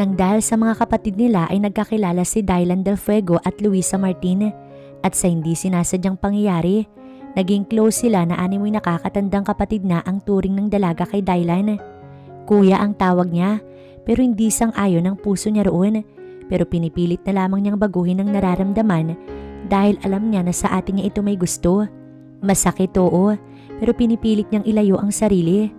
Nang dahil sa mga kapatid nila ay nagkakilala si Dylan Del Fuego at Luisa Martin at sa hindi sinasadyang pangyayari, naging close sila na animoy nakakatandang kapatid na ang turing ng dalaga kay Dylan. Kuya ang tawag niya pero hindi sang-ayon ang puso niya roon, pero pinipilit na lamang niyang baguhin ang nararamdaman dahil alam niya na sa atin niya ito may gusto. Masakit oo, pero pinipilit niyang ilayo ang sarili.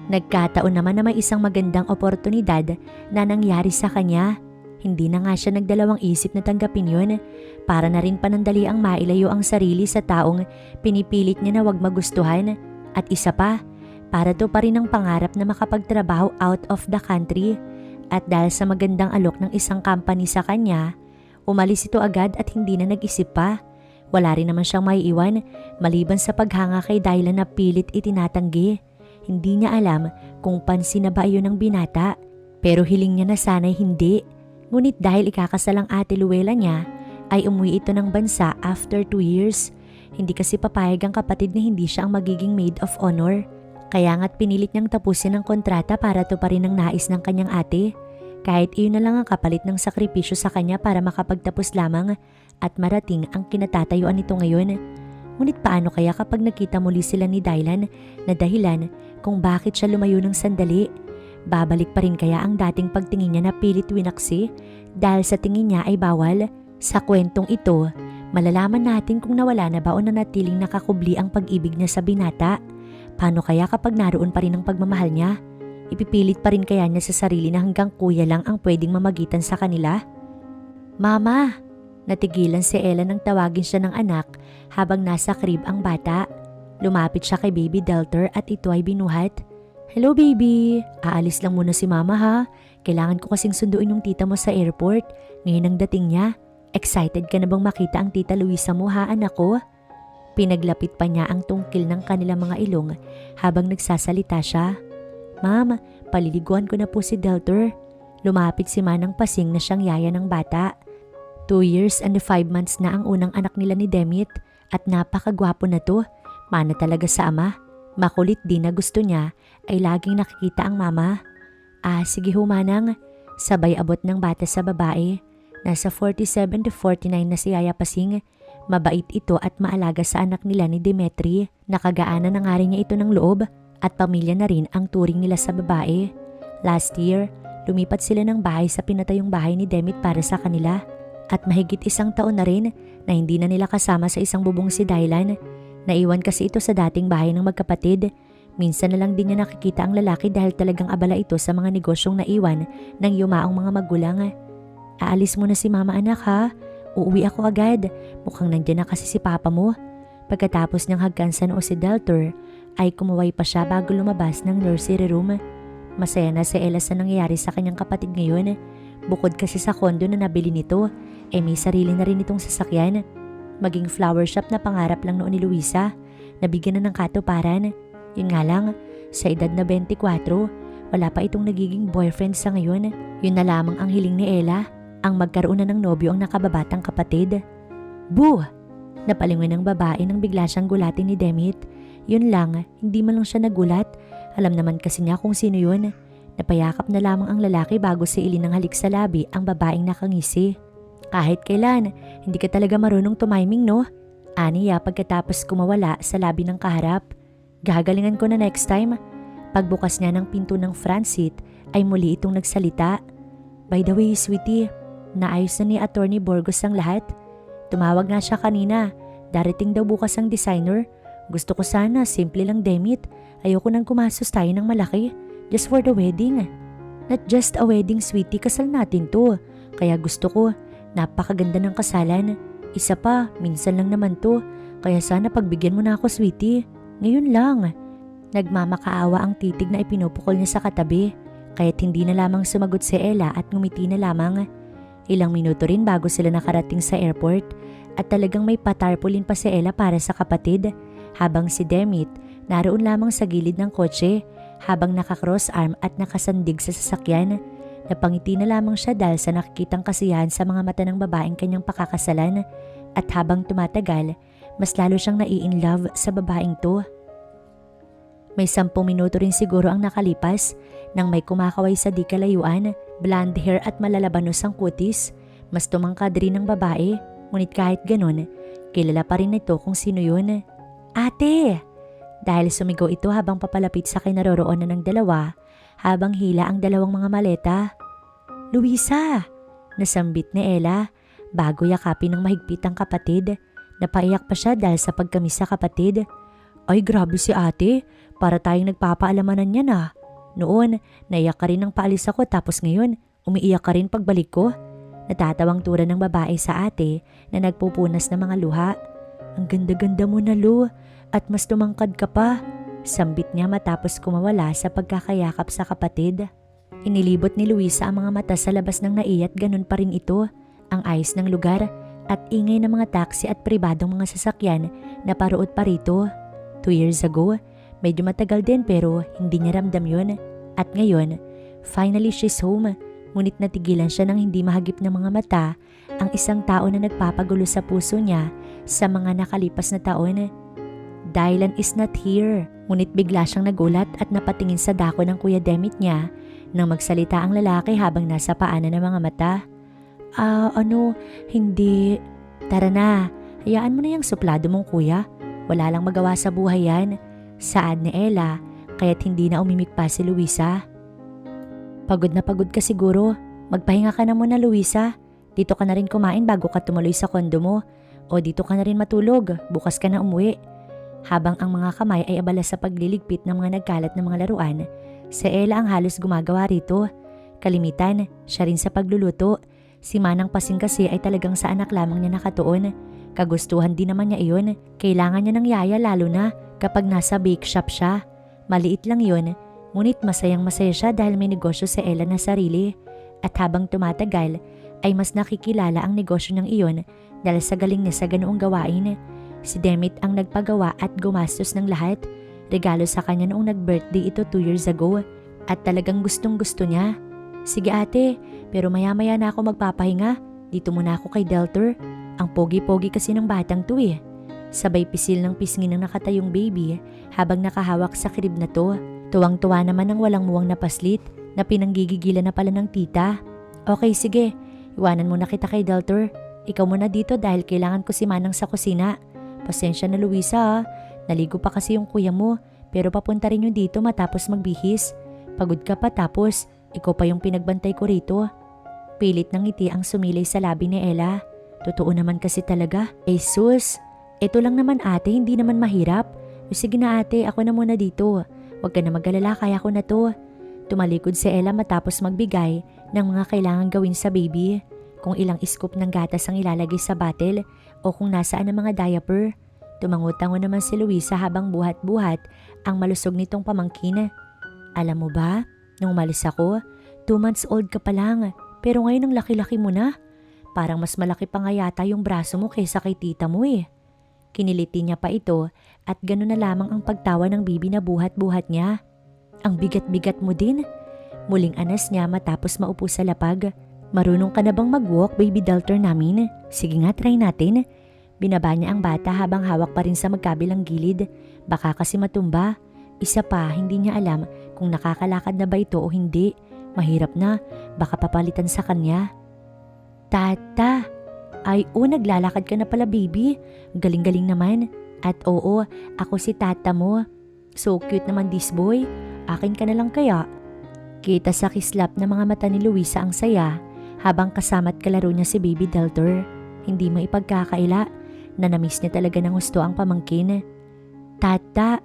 Nagkataon naman na may isang magandang oportunidad na nangyari sa kanya. Hindi na nga siya nagdalawang isip na tanggapin yun para na rin panandali ang mailayo ang sarili sa taong pinipilit niya na wag magustuhan. At isa pa, para to pa rin ang pangarap na makapagtrabaho out of the country. At dahil sa magandang alok ng isang company sa kanya, umalis ito agad at hindi na nag-isip pa. Wala rin naman siyang maiiwan maliban sa paghanga kay Dylan na pilit itinatanggi. Hindi niya alam kung pansin na ba iyon ng binata, pero hiling niya na sana'y hindi. Ngunit dahil ikakasal ang ate Luella niya, ay umuwi ito ng bansa after 2 years. Hindi kasi papayag ang kapatid na hindi siya ang magiging maid of honor. Kaya nga't pinilit niyang tapusin ang kontrata para tuparin ang nais ng kanyang ate. Kahit iyon na lang ang kapalit ng sakripisyo sa kanya para makapagtapos lamang at marating ang kinatatayuan nito ngayon. Ngunit paano kaya kapag nakita muli sila ni Dylan na dahilan kung bakit siya lumayo ng sandali? Babalik pa rin kaya ang dating pagtingin niya na pilit winaksi dahil sa tingin niya ay bawal? Sa kwentong ito, malalaman natin kung nawala na ba o nanatiling nakakubli ang pag-ibig niya sa binata. Paano kaya kapag naroon pa rin ang pagmamahal niya? Ipipilit pa rin kaya niya sa sarili na hanggang kuya lang ang pwedeng mamagitan sa kanila? Mama! Natigilan si Ella nang tawagin siya ng anak habang nasa crib ang bata. Lumapit siya kay baby Delter at ito ay binuhat. Hello baby, aalis lang muna si mama ha. Kailangan ko kasing sunduin yung tita mo sa airport. Ngayon ang dating niya. Excited ka na bang makita ang tita Luisa mo ha anak ko? Pinaglapit pa niya ang tungkil ng kanilang mga ilong habang nagsasalita siya. Ma'am, paliliguan ko na po si Delter. Lumapit si Manang Pasing na siyang yaya ng bata. 2 years and 5 months na ang unang anak nila ni Demit at napakagwapo na to. Mana talaga sa ama. Makulit din na gusto niya ay laging nakikita ang mama. Sige ho Manang. Sabay abot ng bata sa babae. Nasa 47 to 49 na si Yaya Pasing. Mabait ito at maalaga sa anak nila ni Demetri. Nakagaanan na nga rin niya ito ng loob at pamilya na rin ang turing nila sa babae. Last year, lumipat sila ng bahay sa pinatayong bahay ni Demit para sa kanila. At mahigit 1 taon na rin na hindi na nila kasama sa isang bubong si Dylan. Naiwan kasi ito sa dating bahay ng magkapatid. Minsan na lang din niya nakikita ang lalaki dahil talagang abala ito sa mga negosyong naiwan ng yumaong mga magulang. Aalis muna si mama anak ha. Uuwi ako agad. Mukhang nandyan na kasi si papa mo. Pagkatapos niyang hagkansan o si Delter ay kumuway pa siya bago lumabas ng nursery room. Masaya na si Ella sa nangyayari sa kanyang kapatid ngayon. Bukod kasi sa kondo na nabili nito, may sarili na rin itong sasakyan. Maging flower shop na pangarap lang noon ni Luisa, nabigyan na ng katuparan. Yun nga lang, sa edad na 24, wala pa itong nagiging boyfriend sa ngayon. Yun na lamang ang hiling ni Ella, ang magkaroon na ng nobyo ang nakababatang kapatid. Boo! Napalingon ng babae nang bigla siyang gulatin ni Demit. Yun lang, hindi man lang siya nagulat. Alam naman kasi niya kung sino yun. Napayakap na lamang ang lalaki bago si Ili ng halik sa labi ang babaeng nakangisi. Kahit kailan, hindi ka talaga marunong tumiming no? Aniya pagkatapos kumawala sa labi ng kaharap. Gagalingan ko na next time. Pagbukas niya ng pinto ng front seat ay muli itong nagsalita. By the way, sweetie, naayos na ni Attorney Burgos ang lahat. Tumawag nga siya kanina. Darating daw bukas ang designer. Gusto ko sana, simple lang Demit. Ayoko nang kumasos tayo ng malaki. Just for the wedding. Not just a wedding, sweetie. Kasal natin to. Kaya gusto ko, napakaganda ng kasalan. Isa pa, minsan lang naman to. Kaya sana pagbigyan mo na ako, sweetie. Ngayon lang. Nagmamakaawa ang titig na ipinupukol niya sa katabi. Kaya't hindi na lamang sumagot si Ella at ngumiti na lamang. Ilang minuto rin bago sila nakarating sa airport. At talagang may patarpulin pa si Ella para sa kapatid. Habang si Demit, naroon lamang sa gilid ng kotse. Habang nakakross arm at nakasandig sa sasakyan, napangiti na lamang siya dahil sa nakikitang kasiyahan sa mga mata ng babaeng kanyang pakakasalan at habang tumatagal, mas lalo siyang nai-inlove sa babaeng to. May 10 minuto rin siguro ang nakalipas nang may kumakaway sa di kalayuan. Blonde hair at malalabanos ang kutis. Mas tumangkad rin ng babae, ngunit kahit ganun, kilala pa rin ito kung sino yun. Ate! Dahil sumigaw ito habang papalapit sa kinaroroonan ng dalawa, habang hila ang dalawang mga maleta. Luisa! Nasambit ni Ella bago yakapin ng mahigpit ang kapatid. Napaiyak pa siya dahil sa pagkamis sa kapatid. Ay grabe si ate, para tayong nagpapaalamanan niya na. Noon, naiyak ka rin ng paalis ako tapos ngayon, umiiyak ka rin pagbalik ko. Natatawang tura ng babae sa ate na nagpupunas ng mga luha. Ang ganda-ganda mo na Lu, at mas tumangkad ka pa. Sambit niya matapos kumawala sa pagkakayakap sa kapatid. Inilibot ni Luisa ang mga mata sa labas ng naiya at ganun pa rin ito. Ang ayos ng lugar at ingay ng mga taxi at pribadong mga sasakyan na paruot pa rito. 2 years ago, medyo matagal din pero hindi niya ramdam yun. At ngayon, finally she's home. Ngunit natigilan siya ng hindi mahagip ng mga mata ang isang tao na nagpapagulo sa puso niya sa mga nakalipas na taon. Dylan is not here. Ngunit bigla siyang nagulat at napatingin sa dako ng Kuya Demit niya nang magsalita ang lalaki habang nasa paanan ng mga mata. Hindi. Tara na, hayaan mo na yung suplado mong kuya. Wala lang magawa sa buhay yan. Saad ni Ella, kaya't hindi na umimik pa si Luisa. Pagod na pagod ka siguro. Magpahinga ka na muna Luisa. Dito ka na rin kumain bago ka tumuloy sa kondo mo. O dito ka na rin matulog, bukas ka na umuwi. Habang ang mga kamay ay abala sa pagliligpit ng mga nagkalat na mga laruan, si Ella ang halos gumagawa rito. Kalimitan, siya rin sa pagluluto. Si Manang Pasing kasi ay talagang sa anak lamang niya nakatuon. Kagustuhan din naman niya iyon. Kailangan niya ng yaya lalo na kapag nasa bake shop siya. Maliit lang yun, ngunit masayang masaya siya dahil may negosyo si Ella na sarili. At habang tumatagal, ay mas nakikilala ang negosyo niyang iyon dahil sa galing niya sa ganoong gawain. Si Demit ang nagpagawa at gumastos ng lahat. Regalo sa kanya noong nag-birthday ito 2 years ago at talagang gustong gusto niya. Sige ate, pero maya-maya na ako magpapahinga. Dito muna ako kay Deltor. Ang pogi-pogi kasi ng batang to eh. Sabay pisil ng pisngi ng nakatayong baby habang nakahawak sa krib na to. Tuwang-tuwa naman ang walang muwang na paslit na pinanggigigilan na pala ng tita. Okay sige, iwanan mo na kita kay Deltor. Ikaw muna dito dahil kailangan ko si Manang sa kusina. Pasensya na Luisa ha. Naligo pa kasi yung kuya mo pero papunta rin yung dito matapos magbihis. Pagod ka pa tapos ikaw pa yung pinagbantay ko rito. Pilit ng ngiti ang sumilay sa labi ni Ella. Totoo naman kasi talaga. Sus, ito lang naman ate, hindi naman mahirap. Sige na ate, ako na muna dito. Huwag ka na mag-alala, kaya ko na to. Tumalikod si Ella matapos magbigay ng mga kailangan gawin sa baby. Kung ilang scoop ng gatas ang ilalagay sa bottle o kung nasaan ang mga diaper. Tumangutango naman si Luisa habang buhat-buhat ang malusog nitong pamangkin. Alam mo ba, nung umalis ako, 2 months old ka pa lang, pero ngayon ang laki-laki mo na. Parang mas malaki pa nga yata yung braso mo kaysa kay tita mo eh. Kiniliti niya pa ito at gano'n na lamang ang pagtawa ng bibi na buhat-buhat niya. Ang bigat-bigat mo din. Muling anas niya matapos maupo sa lapag. Marunong ka na bang mag-walk, baby Deltor namin? Sige nga, try natin. Binaba niya ang bata habang hawak pa rin sa magkabilang gilid. Baka kasi matumba. Isa pa, hindi niya alam kung nakakalakad na ba ito o hindi. Mahirap na, baka papalitan sa kanya. Tata! Ay naglalakad ka na pala baby. Galing-galing naman. At oo, ako si tata mo. So cute naman this boy. Akin ka na lang kaya. Kita sa kislap na mga mata ni Luisa ang saya habang kasama't kalaro niya si baby Deltor. Hindi mo ipagkakaila na namiss niya talaga ng gusto ang pamangkin. Tata!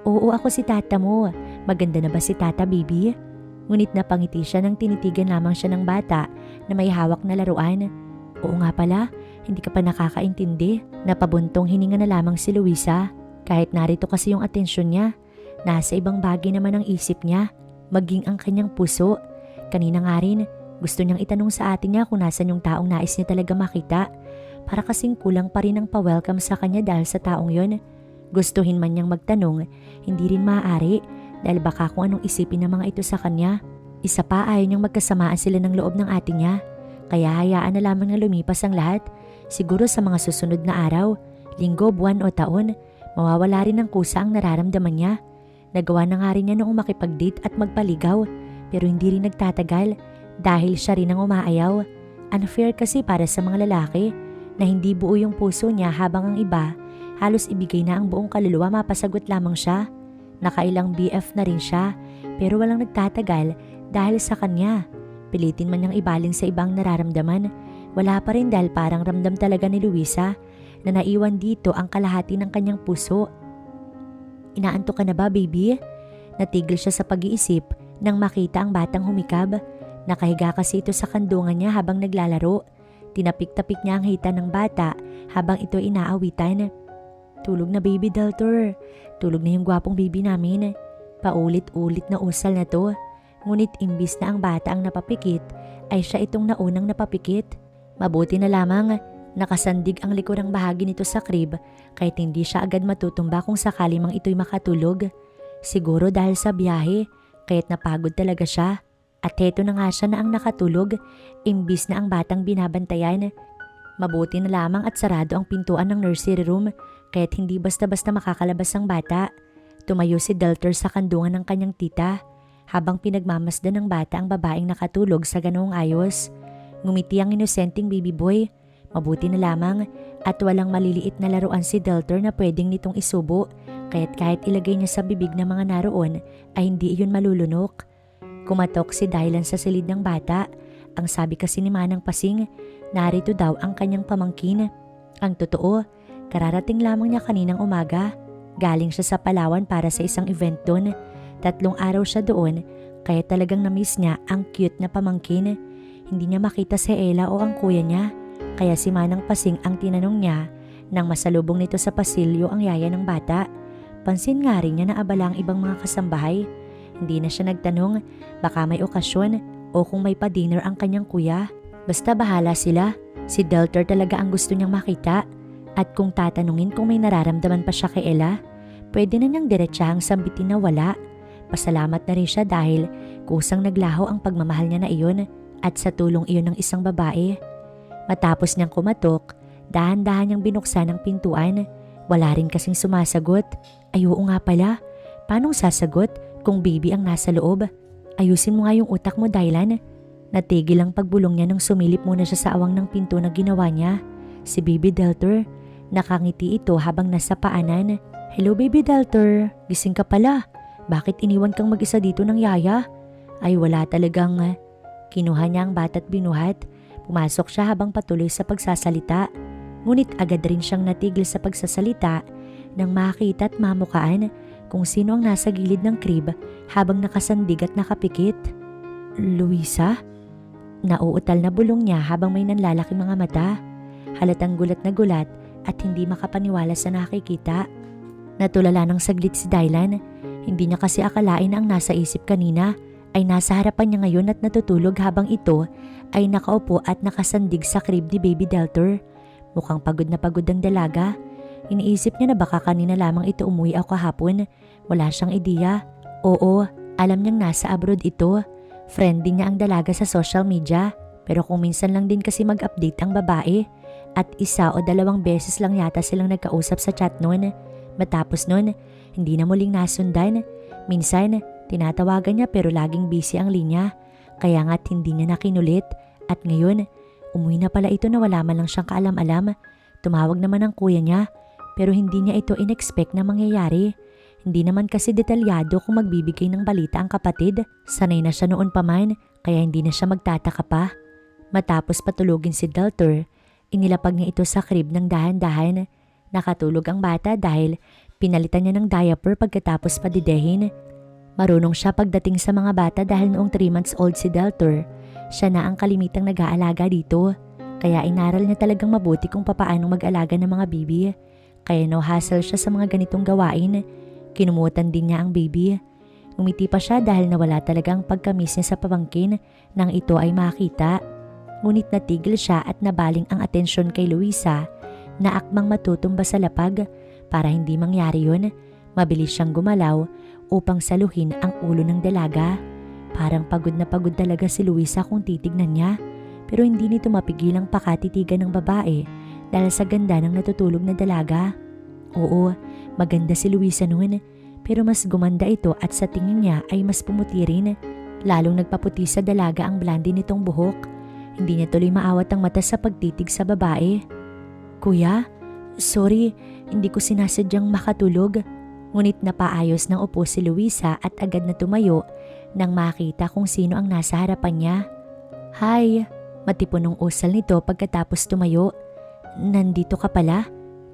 Oo, ako si tata mo. Maganda na ba si tata baby? Ngunit napangiti siya nang tinitigan lamang siya ng bata na may hawak na laruan. Oo nga pala, hindi ka pa nakakaintindi. Napabuntong hininga na lamang si Luisa. Kahit narito kasi yung atensyon niya, nasa ibang bagay naman ang isip niya, maging ang kanyang puso. Kanina nga rin, gusto niyang itanong sa atin niya kung nasan yung taong nais niya talaga makita. Para kasing kulang pa rin ang pa-welcome sa kanya dahil sa taong yon. Gustuhin man niyang magtanong, hindi rin maaari dahil baka kung anong isipin ng mga ito sa kanya. Isa pa, ayaw niyang magkasamaan sila ng loob ng ate niya. Kaya hayaan na lamang na lumipas ang lahat. Siguro sa mga susunod na araw, linggo, buwan o taon, mawawala rin ng kusa ang nararamdaman niya. Nagawa na nga rin niya noong makipag-date at magpaligaw, pero hindi rin nagtatagal dahil siya rin ang umaayaw. Unfair kasi para sa mga lalaki na hindi buo yung puso niya habang ang iba halos ibigay na ang buong kaluluwa mapasagot lamang siya. Nakailang BF na rin siya pero walang nagtatagal dahil sa kanya. Pilitin man niyang ibaling sa ibang nararamdaman, wala pa rin dahil parang ramdam talaga ni Luisa na naiwan dito ang kalahati ng kanyang puso. Inaantok ka na ba, baby? Natigil siya sa pag-iisip nang makita ang batang humikab. Nakahiga kasi ito sa kandungan niya habang naglalaro. Tinapik-tapik niya ang hita ng bata habang ito inaawitan. Tulog na, baby Deltor. Tulog na yung gwapong baby namin. Paulit-ulit na usal na to. Ngunit imbis na ang bata ang napapikit, ay siya itong naunang napapikit. Mabuti na lamang nakasandig ang likurang bahagi nito sa crib kahit hindi siya agad matutumba kung sakali mang ito'y makatulog. Siguro dahil sa biyahe, kaya't napagod talaga siya. At heto na nga siya na ang nakatulog, imbis na ang batang binabantayan. Mabuti na lamang at sarado ang pintuan ng nursery room, kaya't hindi basta-basta makakalabas ang bata. Tumayo si Deltor sa kandungan ng kanyang tita, habang pinagmamasdan ng bata ang babaeng nakatulog sa ganoong ayos. Ngumiti ang inosenteng baby boy. Mabuti na lamang at walang maliliit na laruan si Deltor na pwedeng nitong isubo, kaya't kahit ilagay niya sa bibig ng mga naroon ay hindi iyon malulunok. Kumatok si Dylan sa silid ng bata. Ang sabi kasi ni Manang Pasing, narito daw ang kanyang pamangkin. Ang totoo, kararating lamang niya kaninang umaga. Galing siya sa Palawan para sa isang event doon. 3 araw siya doon, kaya talagang na-miss niya ang cute na pamangkin. Hindi niya makita si Ella o ang kuya niya, kaya si Manang Pasing ang tinanong niya nang masalubong nito sa pasilyo ang yaya ng bata. Pansin nga rin niya na abala ang ibang mga kasambahay. Hindi na siya nagtanong, baka may okasyon o kung may pa-dinner ang kanyang kuya. Basta bahala sila, si Deltor talaga ang gusto niyang makita. At kung tatanungin kung may nararamdaman pa siya kay Ella, pwede na niyang diretsahang sambitin na wala. Pasalamat na rin siya dahil kusang naglaho ang pagmamahal niya na iyon at sa tulong iyon ng isang babae. Matapos niyang kumatok, dahan-dahan niyang binuksan ang pintuan. Wala rin kasing sumasagot. Ay oo nga pala, paanong sasagot kung baby ang nasa loob? Ayusin mo nga yung utak mo, Dylan. Natigil ang pagbulong niya nang sumilip muna siya sa awang ng pinto na ginawa niya. Si baby Deltor, nakangiti ito habang nasa paanan. Hello baby Deltor, gising ka pala. Bakit iniwan kang mag-isa dito ng yaya? Ay wala talagang. Kinuha niya ang bata at binuhat. Pumasok siya habang patuloy sa pagsasalita. Ngunit agad rin siyang natigil sa pagsasalita nang makita at mamukaan kung sino ang nasa gilid ng crib habang nakasandig at nakapikit. Luisa? Nauutal na bulong niya habang may nanlalaki mga mata. Halatang gulat na gulat at hindi makapaniwala sa nakikita. Natulala ng saglit si Dylan. Hindi niya kasi akalain na ang nasa isip kanina ay nasa harapan niya ngayon at natutulog habang ito ay nakaupo at nakasandig sa crib ni baby Deltor. Mukhang pagod na pagod ang dalaga. Iniisip niya na baka kanina lamang ito umuwi ako kahapon. Wala siyang ideya. Oo, alam niyang nasa abroad ito. Friend din niya ang dalaga sa social media. Pero kung minsan lang din kasi mag-update ang babae. At 1 o 2 beses lang yata silang nagkausap sa chat noon. Matapos noon, hindi na muling nasundan. Minsan, tinatawagan niya pero laging busy ang linya. Kaya nga't hindi niya nakinulit. At ngayon, umuwi na pala ito na wala man lang siyang kaalam-alam. Tumawag naman ang kuya niya pero hindi niya ito in-expect na mangyayari. Hindi naman kasi detalyado kung magbibigay ng balita ang kapatid. Sanay na siya noon pa man kaya hindi na siya magtataka pa. Matapos patulugin si Deltor, inilapag niya ito sa crib ng dahan-dahan. Nakatulog ang bata dahil pinalitan niya ng diaper pagkatapos padidehin. Marunong siya pagdating sa mga bata dahil noong 3 months old si Deltor, siya na ang kalimitang nag-aalaga dito. Kaya inaral niya talagang mabuti kung papaano mag-alaga ng mga baby. Kaya no hassle siya sa mga ganitong gawain. Kinumutan din niya ang baby. Ngumiti pa siya dahil nawala talagang pagkamis niya sa pamangkin nang ito ay makita. Ngunit natigil siya at nabaling ang atensyon kay Luisa na akmang matutumba sa lapag. Para hindi mangyari yun, mabilis siyang gumalaw upang saluhin ang ulo ng dalaga. Parang pagod na pagod talaga si Luisa kung titignan niya. Pero hindi nito mapigilang pakatitigan ng babae dahil sa ganda ng natutulog na dalaga. Oo, maganda si Luisa noon pero mas gumanda ito at sa tingin niya ay mas pumuti rin. Lalong nagpaputi sa dalaga ang blondie nitong buhok. Hindi niya tuloy maawat ang mata sa pagtitig sa babae. Kuya, sorry, hindi ko sinasadyang makatulog. Ngunit napaayos ng upo si Luisa at agad na tumayo nang makita kung sino ang nasa harapan niya. Hi, matipon ng usal nito pagkatapos tumayo. Nandito ka pala?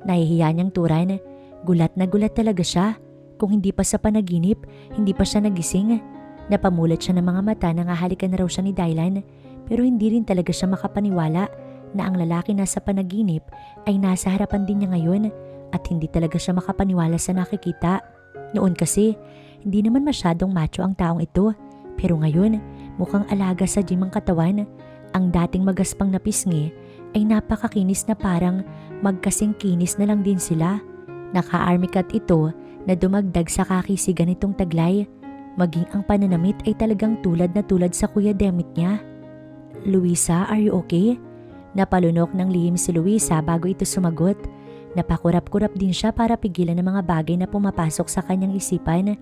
Nahihiya niyang turan. Gulat na gulat talaga siya. Kung hindi pa sa panaginip, hindi pa siya nagising. Napamulat siya ng mga mata na hahalikan na raw siya ni Dylan. Pero hindi rin talaga siya makapaniwala na ang lalaki nasa panaginip ay nasa harapan din niya ngayon at hindi talaga siya makapaniwala sa nakikita. Noon kasi, hindi naman masyadong macho ang taong ito. Pero ngayon, mukhang alaga sa gym ang katawan. Ang dating magaspang na pisngi ay napakakinis na parang magkasing kinis na lang din sila. Naka-army cut ito na dumagdag sa kakisigan nitong taglay. Maging ang pananamit ay talagang tulad na tulad sa Kuya Demit niya. Luisa, are you okay? Napalunok ng lihim si Luisa bago ito sumagot. Napakurap-kurap din siya para pigilan ng mga bagay na pumapasok sa kanyang isipan.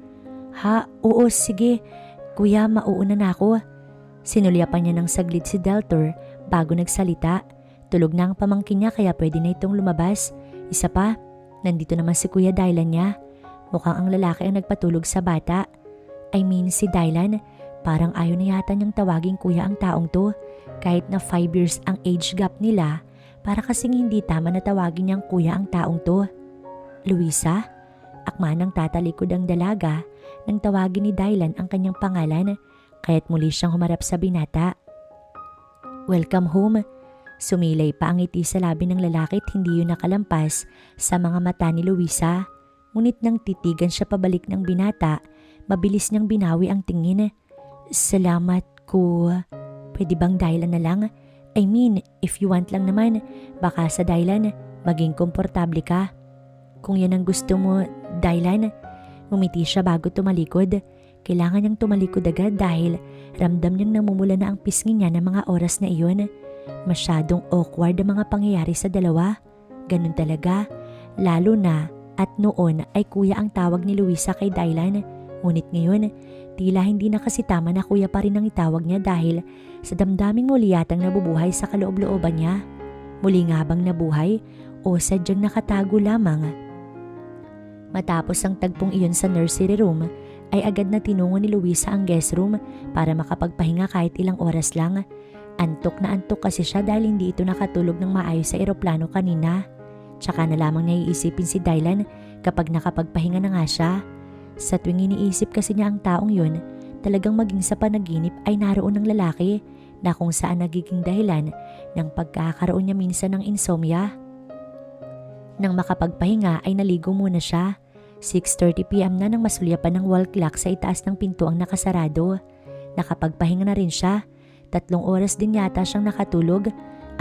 Ha, oo, sige. Kuya, mauuna na ako. Sinulyapan niya ng saglit si Deltor bago nagsalita. Tulog na ang pamangkin niya kaya pwede na itong lumabas. Isa pa, nandito naman si Kuya Dylan niya. Mukhang ang lalaki ang nagpatulog sa bata. I mean si Dylan, parang ayaw na yata niyang tawaging kuya ang taong to. Kahit na 5 years ang age gap nila, para kasing hindi tama na tawagin niyang kuya ang taong to. Luisa? Akma nang tatalikod ang dalaga nang tawagin ni Dylan ang kanyang pangalan, kaya't muli siyang humarap sa binata. Welcome home. Sumilay pa ang ngiti sa labi ng lalaki at hindi yun nakalampas sa mga mata ni Luisa. Ngunit nang titigan siya pabalik ng binata, mabilis niyang binawi ang tingin. Salamat ko. Pwede bang Dylan na lang? I mean, if you want lang naman, baka sa Dylan, maging komportable ka. Kung yan ang gusto mo, Dylan. Umiti siya bago tumalikod. Kailangan niyang tumalikod agad dahil ramdam niyang namumula na ang pisngi niya ng mga oras na iyon. Masyadong awkward ang mga pangyayari sa dalawa. Ganun talaga. Lalo na at noon ay kuya ang tawag ni Luisa kay Dylan. Ngunit ngayon, tila hindi na kasi tama na kuya pa rin ang itawag niya dahil sa damdaming muli yatang nabubuhay sa kaloob-looban niya. Muli nga bang nabuhay o sadyang nakatago lamang? Matapos ang tagpong iyon sa nursery room, ay agad na tinungo ni Luisa ang guest room para makapagpahinga kahit ilang oras lang. Antok na antok kasi siya dahil hindi ito nakatulog ng maayos sa eroplano kanina. Tsaka na lamang niya iisipin si Dylan kapag nakapagpahinga na nga siya. Sa tuwing iniisip kasi niya ang taong yun, talagang maging sa panaginip ay naroon ng lalaki na kung saan nagiging dahilan ng pagkakaroon niya minsan ng insomnia. Nang makapagpahinga ay naligo muna siya. 6:30 PM na nang masulyapan ng wall clock sa itaas ng pinto ang nakasarado. Nakapagpahinga na rin siya. 3 oras din yata siyang nakatulog.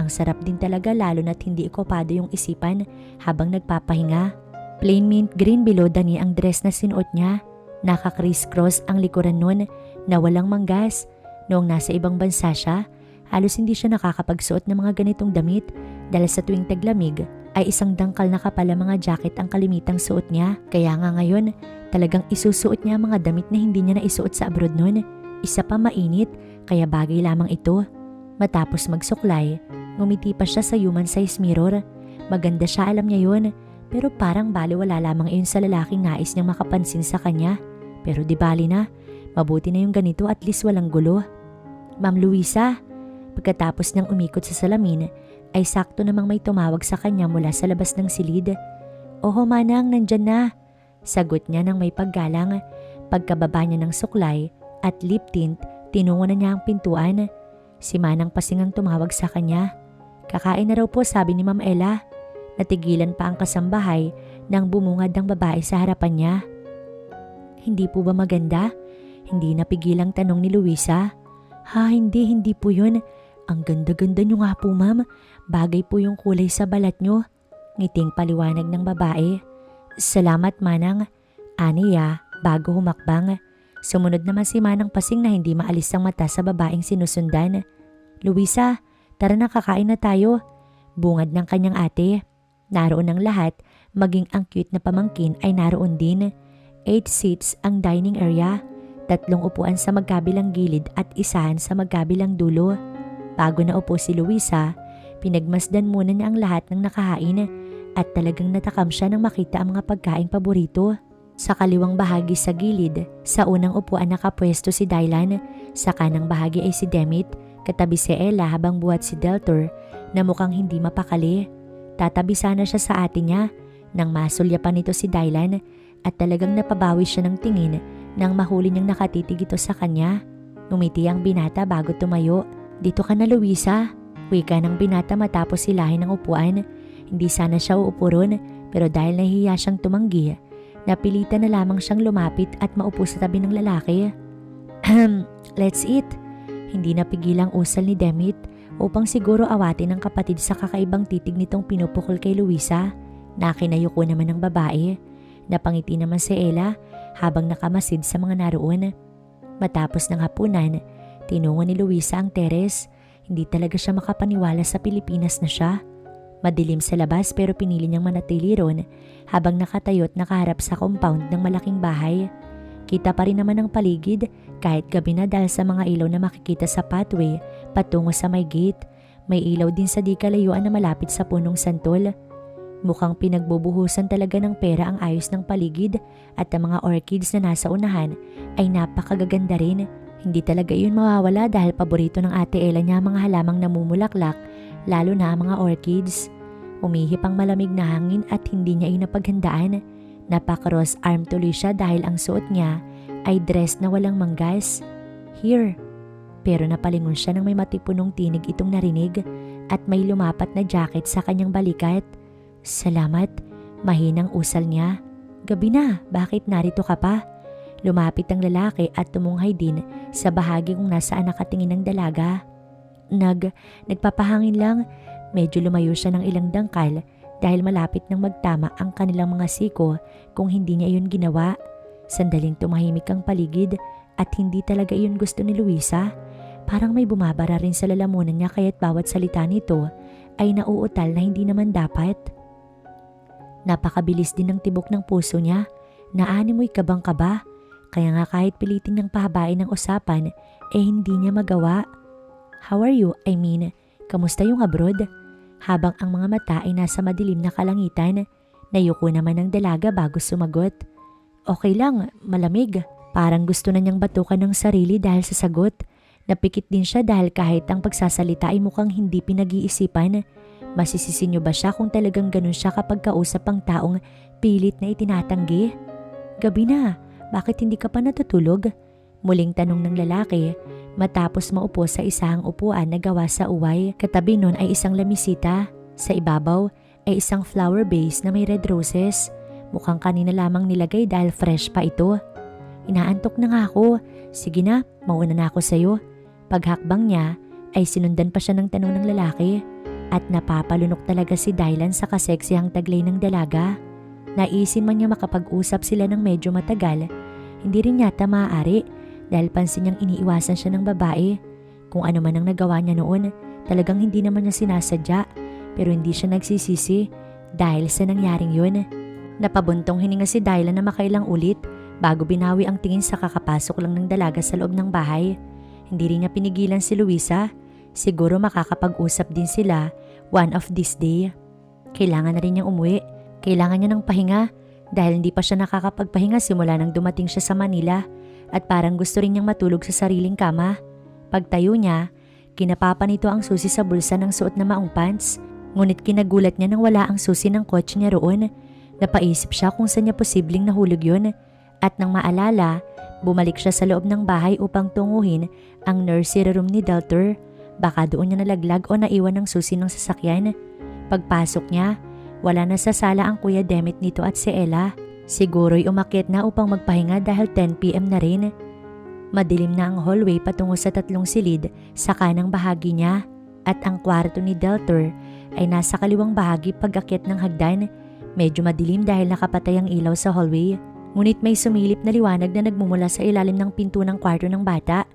Ang sarap din talaga lalo na't hindi okupado yung isipan habang nagpapahinga. Plain mint green below dani ang dress na sinuot niya. Naka-criss-cross ang likuran nun na walang manggas. Noong nasa ibang bansa siya, halos hindi siya nakakapagsuot ng mga ganitong damit dahil sa tuwing taglamig ay isang dangkal na kapal mga jacket ang kalimitang suot niya. Kaya nga ngayon, talagang isusuot niya mga damit na hindi niya naisuot sa abroad nun. Isa pa mainit, kaya bagay lamang ito. Matapos magsuklay, ngumiti pa siya sa human size mirror. Maganda siya, alam niya yun. Pero parang baliwala lamang iyon sa lalaking nais niyang makapansin sa kanya. Pero di bali na, mabuti na yung ganito at least walang gulo. Ma'am Luisa, pagkatapos niyang umikot sa salamin, ay sakto namang may tumawag sa kanya mula sa labas ng silid. Oho manang, nandyan na. Sagot niya nang may paggalang. Pagkababa niya ng suklay at lip tint, tinungo na niya ang pintuan. Si Manang Pasingang tumawag sa kanya. Kakain na raw po, sabi ni Ma'am Ella. Natigilan pa ang kasambahay nang bumungad ng babae sa harapan niya. Hindi po ba maganda? Hindi napigilang tanong ni Luisa. Ha, hindi po yun. Ang ganda-ganda niyo nga po, ma'am. Bagay po yung kulay sa balat niyo. Ngiting paliwanag ng babae. Salamat, Manang. Aniya, bago humakbang. Sumunod naman si Manang Pasing na hindi maalis ang mata sa babaeng sinusundan. Luisa, tara na, kakain na tayo. Bungad ng kanyang ate. Naroon ang lahat, maging ang cute na pamangkin ay naroon din. 8 seats ang dining area. 3 upuan sa magkabilang gilid at isahan sa magkabilang dulo. Bago na upo si Luisa, pinagmasdan muna niya ang lahat ng nakahain at talagang natakam siya nang makita ang mga pagkaing paborito. Sa kaliwang bahagi sa gilid, sa unang upuan nakapwesto si Dylan, sa kanang bahagi ay si Demit, katabi si Ella habang buhat si Deltor na mukhang hindi mapakali. Tatabi sana siya sa ate niya nang masulyapan nito si Dylan at talagang napabawi siya ng tingin nang mahuli niyang nakatitig ito sa kanya. Ngumiti ang binata bago tumayo. "Dito ka na, Luisa," wika ng binata matapos hilahin ang upuan. Hindi sana siya uupo ron pero dahil nahihiya siyang tumanggi, napilitan na lamang siyang lumapit at maupo sa tabi ng lalaki. "Let's eat." Hindi napigilang usal ni Demit upang siguro awatin ng kapatid sa kakaibang titig nitong pinupukol kay Luisa. Nakinayuko naman ng babae. Napangiti naman si Ella habang nakamasid sa mga naroon. Matapos ng hapunan, tinungo ni Luisa ang teres. Hindi talaga siya makapaniwala sa Pilipinas na siya. Madilim sa labas pero pinili niyang manatili ron habang nakatayo at nakaharap sa compound ng malaking bahay. Kita pa rin naman ang paligid kahit gabi na dahil sa mga ilaw na makikita sa pathway patungo sa may gate. May ilaw din sa di kalayuan na malapit sa punong santol. Mukhang pinagbubuhusan talaga ng pera ang ayos ng paligid at ang mga orchids na nasa unahan ay napakagaganda rin. Hindi talaga yun mawawala dahil paborito ng ate Ella niya ang mga halamang namumulaklak, lalo na ang mga orchids. Umihip ang malamig na hangin at hindi niya inapaghandaan. Napaka-cross arm tuloy siya dahil ang suot niya ay dress na walang manggas. "Here." Pero napalingon siya nang may matipunong tinig itong narinig at may lumapat na jacket sa kanyang balikat. "Salamat," mahinang usal niya. "Gabi na, bakit narito ka pa?" Lumapit ang lalaki at tumunghay din sa bahagi kung nasaan nakatingin ng dalaga. Nagpapahangin lang." Medyo lumayo siya ng ilang dangkal dahil malapit nang magtama ang kanilang mga siko kung hindi niya iyon ginawa. Sandaling tumahimik ang paligid at hindi talaga iyon gusto ni Luisa. Parang may bumabara rin sa lalamunan niya kaya't bawat salita nito ay nauutal na hindi naman dapat. Napakabilis din ng tibok ng puso niya. Naanimoy kabang-kaba. Kaya nga kahit pilitin niyang pahabain ng usapan, hindi niya magawa. "How are you? I mean, kamusta yung abroad?" Habang ang mga mata ay nasa madilim na kalangitan, nayuko naman ng dalaga bago sumagot. "Okay lang, malamig." Parang gusto na niyang batukan ng sarili dahil sa sagot. Napikit din siya dahil kahit ang pagsasalita ay mukhang hindi pinag-iisipan. Masisisi niyo ba siya kung talagang ganun siya kapag kausap ang taong pilit na itinatanggi? "Gabi na, bakit hindi ka pa natutulog?" Muling tanong ng lalaki matapos maupo sa isang upuan na gawa sa uway. Katabi nun ay isang lamisita. Sa ibabaw ay isang flower vase na may red roses. Mukhang kanina lamang nilagay dahil fresh pa ito. "Inaantok na nga ako. Sige na, mauna na ako sa'yo." Paghakbang niya ay sinundan pa siya ng tanong ng lalaki at napapalunok talaga si Dylan sa kaseksihang taglay ng dalaga. Naisin man niya makapag-usap sila ng medyo matagal, hindi rin yata maaari dahil pansin niyang iniiwasan siya ng babae. Kung ano man ang nagawa niya noon, talagang hindi naman niya sinasadya pero hindi siya nagsisisi dahil sa nangyaring yun. Napabuntong hininga si Dylan na makailang ulit bago binawi ang tingin sa kakapasok lang ng dalaga sa loob ng bahay. Hindi rin niya pinigilan si Luisa. Siguro makakapag-usap din sila one of this day. Kailangan na rin niyang umuwi. Kailangan niya ng pahinga dahil hindi pa siya nakakapagpahinga simula nang dumating siya sa Manila at parang gusto rin niyang matulog sa sariling kama. Pagtayo niya, kinapapa nito ang susi sa bulsa ng suot na maong pants. Ngunit kinagulat niya nang wala ang susi ng kotse niya roon. Napaisip siya kung saan niya posibleng nahulog yun at nang maalala, bumalik siya sa loob ng bahay upang tunguhin ang nursery room ni Deltor. Baka doon niya nalaglag o naiwan ng susi ng sasakyan. Pagpasok niya, wala na sa sala ang Kuya Demit nito at si Ella. Siguro'y umakyat na upang magpahinga dahil 10 PM na rin. Madilim na ang hallway patungo sa 3 silid sa kanang bahagi niya at ang kwarto ni Deltor ay nasa kaliwang bahagi pag-akyat ng hagdan. Medyo madilim dahil nakapatay ang ilaw sa hallway. Ngunit may sumilip na liwanag na nagmumula sa ilalim ng pinto ng kwarto ng bata.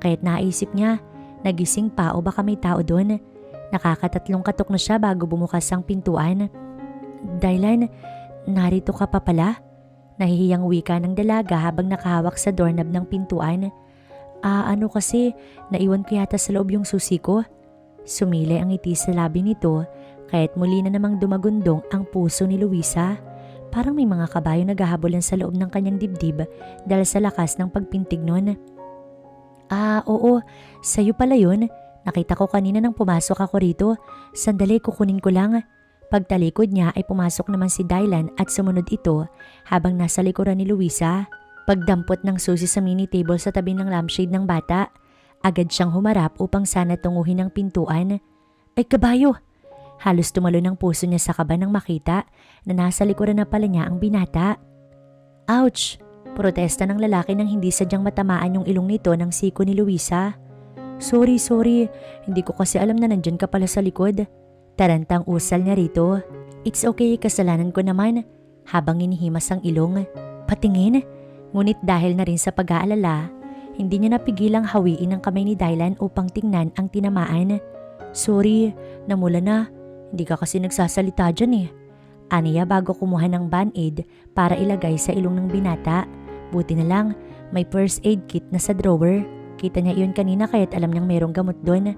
Kaya't naisip niya, nagising pa o baka may tao doon. Nakakatatlong katok na siya bago bumukas ang pintuan. "Dylan, narito ka pa pala?" Nahihiyang wika ng dalaga habang nakahawak sa doorknob ng pintuan. Ano kasi, naiwan ko yata sa loob yung susi ko. Sumilay ang ngiti sa labi nito, kaya't muli na namang dumagundong ang puso ni Luisa. Parang may mga kabayo naghahabulan sa loob ng kanyang dibdib dahil sa lakas ng pagpintig nun. Oo, sa'yo pala yun. Nakita ko kanina nang pumasok ako rito. Sandali, kukunin ko lang. Pagtalikod niya ay pumasok naman si Dylan at sumunod ito habang nasa likuran ni Luisa. Pagdampot ng susi sa mini table sa tabi ng lampshade ng bata, agad siyang humarap upang sana tunguhin ang pintuan. Ay kabayo! Halos tumalon ang puso niya sa kaba nang makita na nasa likuran na pala niya ang binata. Ouch! Protesta ng lalaki nang hindi sadyang matamaan yung ilong nito ng siko ni Luisa. Sorry. Hindi ko kasi alam na nandyan ka pala sa likod. Tarantang usal niya rito. It's okay, kasalanan ko naman. Habang inihimas ang ilong. Patingin? Ngunit dahil na rin sa pag-aalala, hindi niya napigilang hawiin ang kamay ni Dylan upang tingnan ang tinamaan. Sorry, namula na. Hindi ka kasi nagsasalita dyan eh. Aniya bago kumuha ng band-aid para ilagay sa ilong ng binata. Buti na lang, may first aid kit na sa drawer. Kita niya iyon kanina kaya't alam niyang merong gamot doon.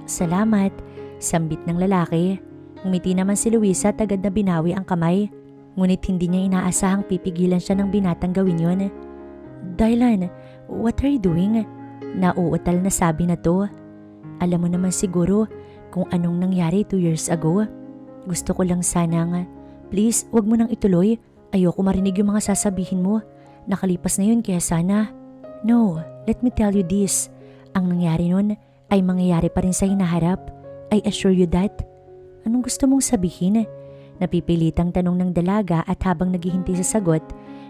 Salamat, sambit ng lalaki. Ngumiti naman si Luisa at agad na binawi ang kamay. Ngunit hindi niya inaasahang pipigilan siya ng binatang gawin yun. Dylan, what are you doing? Nauutal na sabi na to. Alam mo naman siguro kung anong nangyari 2 years ago. Gusto ko lang sanang, please, wag mo nang ituloy. Ayoko marinig yung mga sasabihin mo. Nakalipas na yun kaya sana. No, let me tell you this. Ang nangyari nun ay mangyayari pa rin sa hinaharap. I assure you that. Anong gusto mong sabihin? Napipilitang tanong ng dalaga at habang naghihintay sa sagot,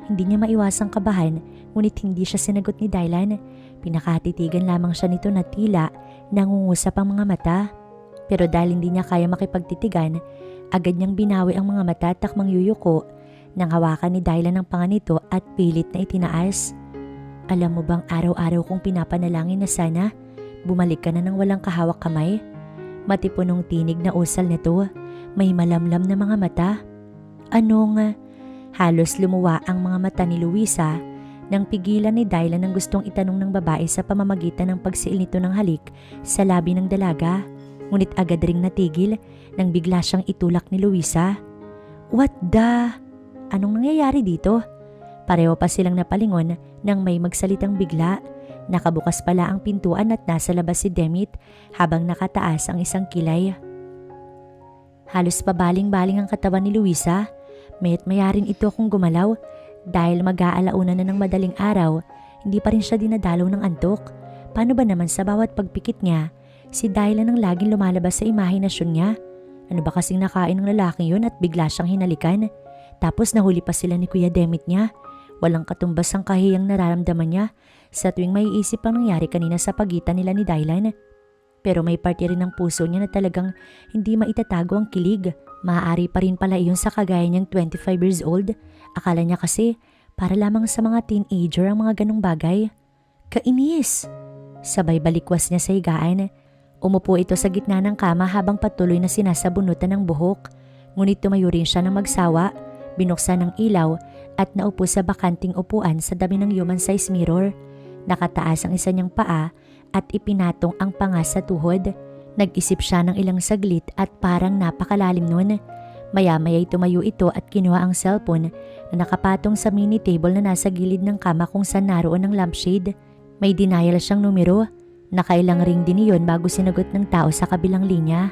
hindi niya maiwasang kabahan ngunit hindi siya sinagot ni Dylan. Pinakatitigan lamang siya nito na tila nangungusap ang mga mata. Pero dahil hindi niya kaya makipagtitigan, agad niyang binawi ang mga mata at takmang yuyuko nang hawakan ni Dylan ang panga nito at pilit na itinaas. Alam mo bang araw-araw kong pinapanalangin na sana bumalik ka na ng walang kahawak kamay? Matipunong tinig na usal nito. May malamlam na mga mata. Halos lumuwa ang mga mata ni Luisa nang pigilan ni Dylan ang gustong itanong ng babae sa pamamagitan ng pagsiil nito ng halik sa labi ng dalaga. Ngunit agad ring natigil nang bigla siyang itulak ni Luisa. What the? Anong nangyayari dito? Pareho pa silang napalingon nang may magsalitang bigla. Nakabukas pala ang pintuan at nasa labas si Demit habang nakataas ang isang kilay. Halos pabaling-baling ang katawan ni Luisa. Mayat maya rin ito kung gumalaw. Dahil mag-aalauna na ng madaling araw, hindi pa rin siya dinadalaw ng antok. Paano ba naman sa bawat pagpikit niya, si Dylan ang laging lumalabas sa imahinasyon niya? Ano ba kasing nakain ng lalaking yun at bigla siyang hinalikan? Tapos nahuli pa sila ni Kuya Demit niya. Walang katumbas ang kahiyang nararamdaman niya sa tuwing maiisip ang nangyari kanina sa pagitan nila ni Dylan. Pero may parte rin ng puso niya na talagang hindi maitatago ang kilig. Maaari pa rin pala iyon sa kagaya niyang 25 years old. Akala niya kasi para lamang sa mga teenager ang mga ganong bagay. Kainis! Sabay balikwas niya sa higaan. Umupo ito sa gitna ng kama habang patuloy na sinasabunutan ng buhok. Ngunit tumayo rin siya ng magsawa, binuksan ng ilaw at naupo sa bakanting upuan sa dami ng human-size mirror. Nakataas ang isa niyang paa at ipinatong ang panga sa tuhod. Nag-isip siya ng ilang saglit at parang napakalalim nun. Maya-maya'y tumayo ito at kinuha ang cellphone na nakapatong sa mini table na nasa gilid ng kama kung saan naroon ang lampshade. May denial siyang numero. Nakailang ring din iyon bago sinagot ng tao sa kabilang linya.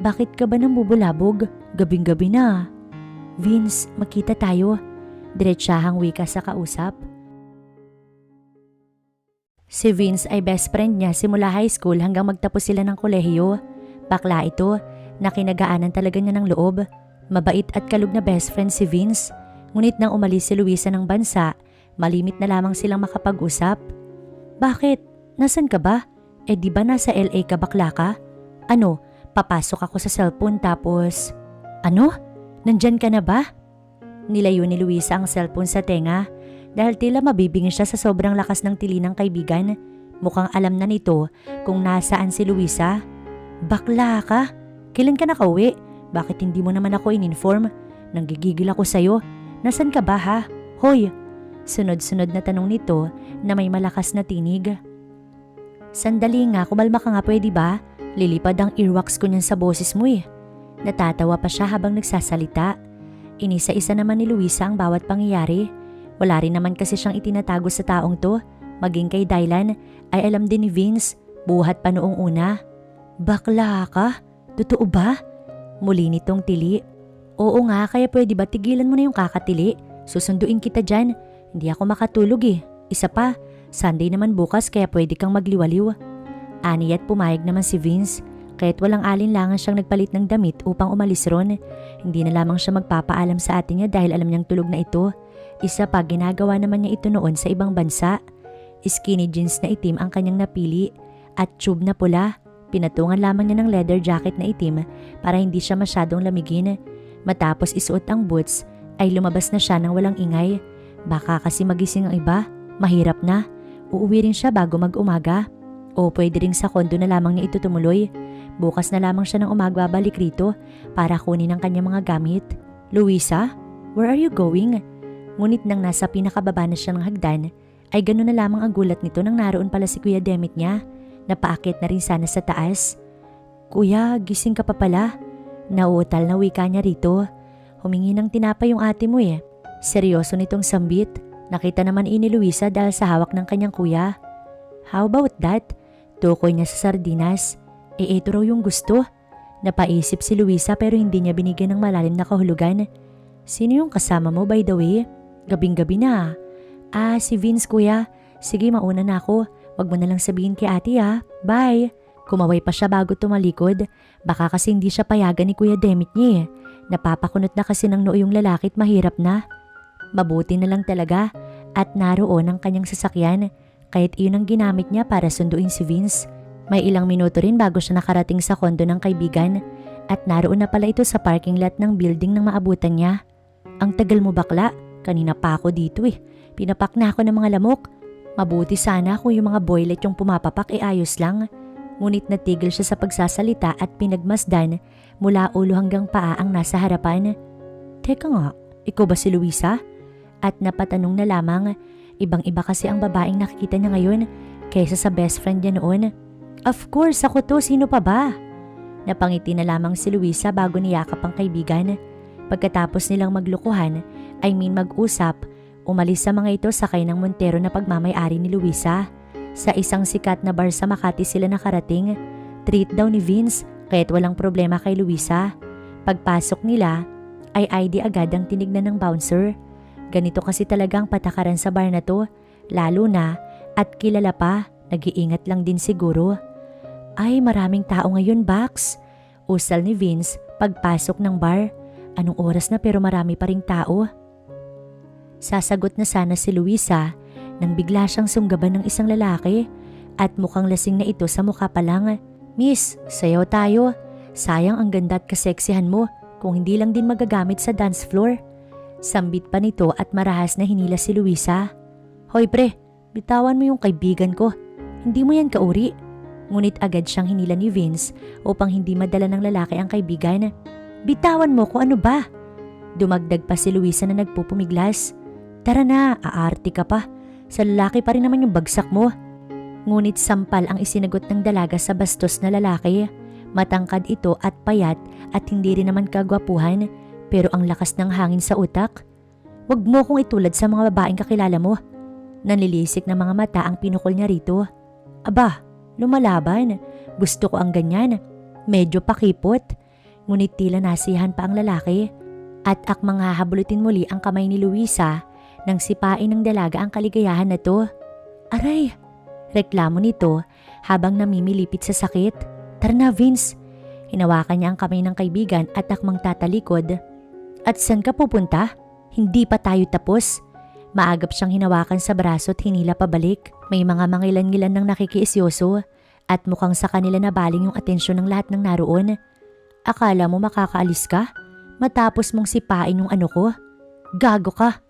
Bakit ka ba nambubulabog? Gabing-gabi na. Vince, makita tayo. Diretsahang wika sa kausap. Si Vince ay best friend niya simula high school hanggang magtapos sila ng kolehiyo. Bakla ito, na kinagaanan talaga niya ng loob. Mabait at kalug na best friend si Vince. Ngunit nang umalis si Luisa ng bansa, malimit na lamang silang makapag-usap. Bakit? Nasaan ka ba? Di ba nasa LA ka, bakla ka? Papasok ako sa cellphone tapos… Nandyan ka na ba? Nilayo ni Luisa ang cellphone sa tenga. Dahil tila mabibingin siya sa sobrang lakas ng tili ng kaibigan. Mukhang alam na nito kung nasaan si Luisa. Bakla ka? Kailan ka nakauwi? Bakit hindi mo naman ako in-inform? Nanggigigil ako sa'yo. Nasan ka ba ha? Hoy! Sunod-sunod na tanong nito na may malakas na tinig. Sandali nga, kumalma ka nga pwede ba? Lilipad ang earwax ko niyan sa boses mo eh. Natatawa pa siya habang nagsasalita. Inisa-isa naman ni Luisa ang bawat pangyayari. Wala rin naman kasi siyang itinatago sa taong to. Maging kay Dylan ay alam din ni Vince, buhat pa noong una. Bakla ka? Totoo ba? Muli nitong tili. Oo nga, kaya pwede ba tigilan mo na yung kakatili? Susunduin kita dyan. Hindi ako makatulog eh. Isa pa, Sunday naman bukas kaya pwede kang magliwaliw. Ani at pumayag naman si Vince. Kahit walang alinlangan siyang nagpalit ng damit upang umalis ron. Hindi na lamang siya magpapaalam sa ate niya dahil alam niyang tulog na ito. Isa pa, ginagawa naman niya ito noon sa ibang bansa. Skinny jeans na itim ang kanyang napili at tube na pula. Pinatungan lamang niya ng leather jacket na itim para hindi siya masyadong lamigin. Matapos isuot ang boots ay lumabas na siya ng walang ingay. Baka kasi magising ang iba, mahirap na. Uuwi rin siya bago mag-umaga. O pwede rin sa kondo na lamang niya ito tumuloy. Bukas na lamang siya ng umaga babalik rito para kunin ang kanyang mga gamit. Luisa, where are you going? Ngunit nang nasa pinakababa na siya ng hagdan, ay gano'n na lamang ang gulat nito nang naroon pala si Kuya Demit niya. Napaakit na rin sana sa taas. Kuya, gising ka pa pala. Nauutal na wika niya rito. Humingi ng tinapay yung ate mo eh. Seryoso nitong sambit. Nakita naman ni Luisa dahil sa hawak ng kanyang kuya. How about that? Tukoy niya sa sardinas. Ito raw yung gusto. Napaisip si Luisa pero hindi niya binigyan ng malalim na kahulugan. Sino yung kasama mo by the way? Gabing-gabi na. Si Vince kuya. Sige, mauna na ako. Wag mo na lang sabihin kay ate ha. Bye. Kumaway pa siya bago tumalikod. Baka kasi hindi siya payagan ni Kuya Demit niya. Napapakunot na kasi ng noo yung lalaki at mahirap na. Mabuti na lang talaga at naroon ang kanyang sasakyan. Kahit iyon ang ginamit niya para sunduin si Vince. May ilang minuto rin bago siya nakarating sa kondo ng kaibigan. At naroon na pala ito sa parking lot ng building nang maabutan niya. Ang tagal mo bakla. Kanina pa ako dito eh. Pinapak na ako ng mga lamok. Mabuti sana kung yung mga boylet yung pumapapak ayos lang. Ngunit natigil siya sa pagsasalita at pinagmasdan mula ulo hanggang paa ang nasa harapan. Teka nga, ikaw ba si Luisa? At napatanong na lamang, ibang-iba kasi ang babaeng nakikita niya ngayon kaysa sa best friend niya noon. Of course, ako to, sino pa ba? Napangiti na lamang si Luisa bago niyakap ang kaibigan. Pagkatapos nilang maglukuhan, mag-usap, umalis sa mga ito sakay ng Montero na pagmamay-ari ni Luisa. Sa isang sikat na bar sa Makati sila nakarating. Treat daw ni Vince kaya't walang problema kay Luisa. Pagpasok nila ay ID agad ang tinignan ng bouncer. Ganito kasi talaga ang patakaran sa bar na to, lalo na at kilala pa, nag-iingat lang din siguro. Ay, maraming tao ngayon, Bax. Usal ni Vince pagpasok ng bar. Anong oras na pero marami pa ring tao? Sasagot na sana si Luisa nang bigla siyang sunggaban ng isang lalaki at mukhang lasing na ito sa mukha pa lang. Miss, sayaw tayo. Sayang ang ganda at kaseksihan mo kung hindi lang din magagamit sa dance floor. Sambit pa nito at marahas na hinila si Luisa. Hoy pre, bitawan mo yung kaibigan ko. Hindi mo yan kauri. Ngunit agad siyang hinila ni Vince upang hindi madala ng lalaki ang kaibigan. Bitawan mo ko ano ba? Dumagdag pa si Luisa na nagpupumiglas. Tara na, aarti ka pa. Sa lalaki pa rin naman yung bagsak mo. Ngunit sampal ang isinagot ng dalaga sa bastos na lalaki. Matangkad ito at payat at hindi rin naman kagwapuhan. Pero ang lakas ng hangin sa utak. Huwag mo kong itulad sa mga babaeng kakilala mo. Nanlilisik ng mga mata ang pinukol niya rito. Aba, lumalaban. Gusto ko ang ganyan. Medyo pakipot. Ngunit tila nasiyahan pa ang lalaki. At akmang hahabulutin muli ang kamay ni Luisa nang sipain ng dalaga ang kaligayahan na to. Aray! Reklamo nito habang namimilipit sa sakit. Tara na Vince. Hinawakan niya ang kamay ng kaibigan at akmang tatalikod. At saan ka pupunta? Hindi pa tayo tapos. Maagap siyang hinawakan sa braso at hinila pabalik. May mga mangilan-ngilan ng nakikiisyoso at mukhang sa kanila nabaling yung atensyon ng lahat ng naroon. Akala mo makakaalis ka? Matapos mong sipain yung ano ko? Gago ka!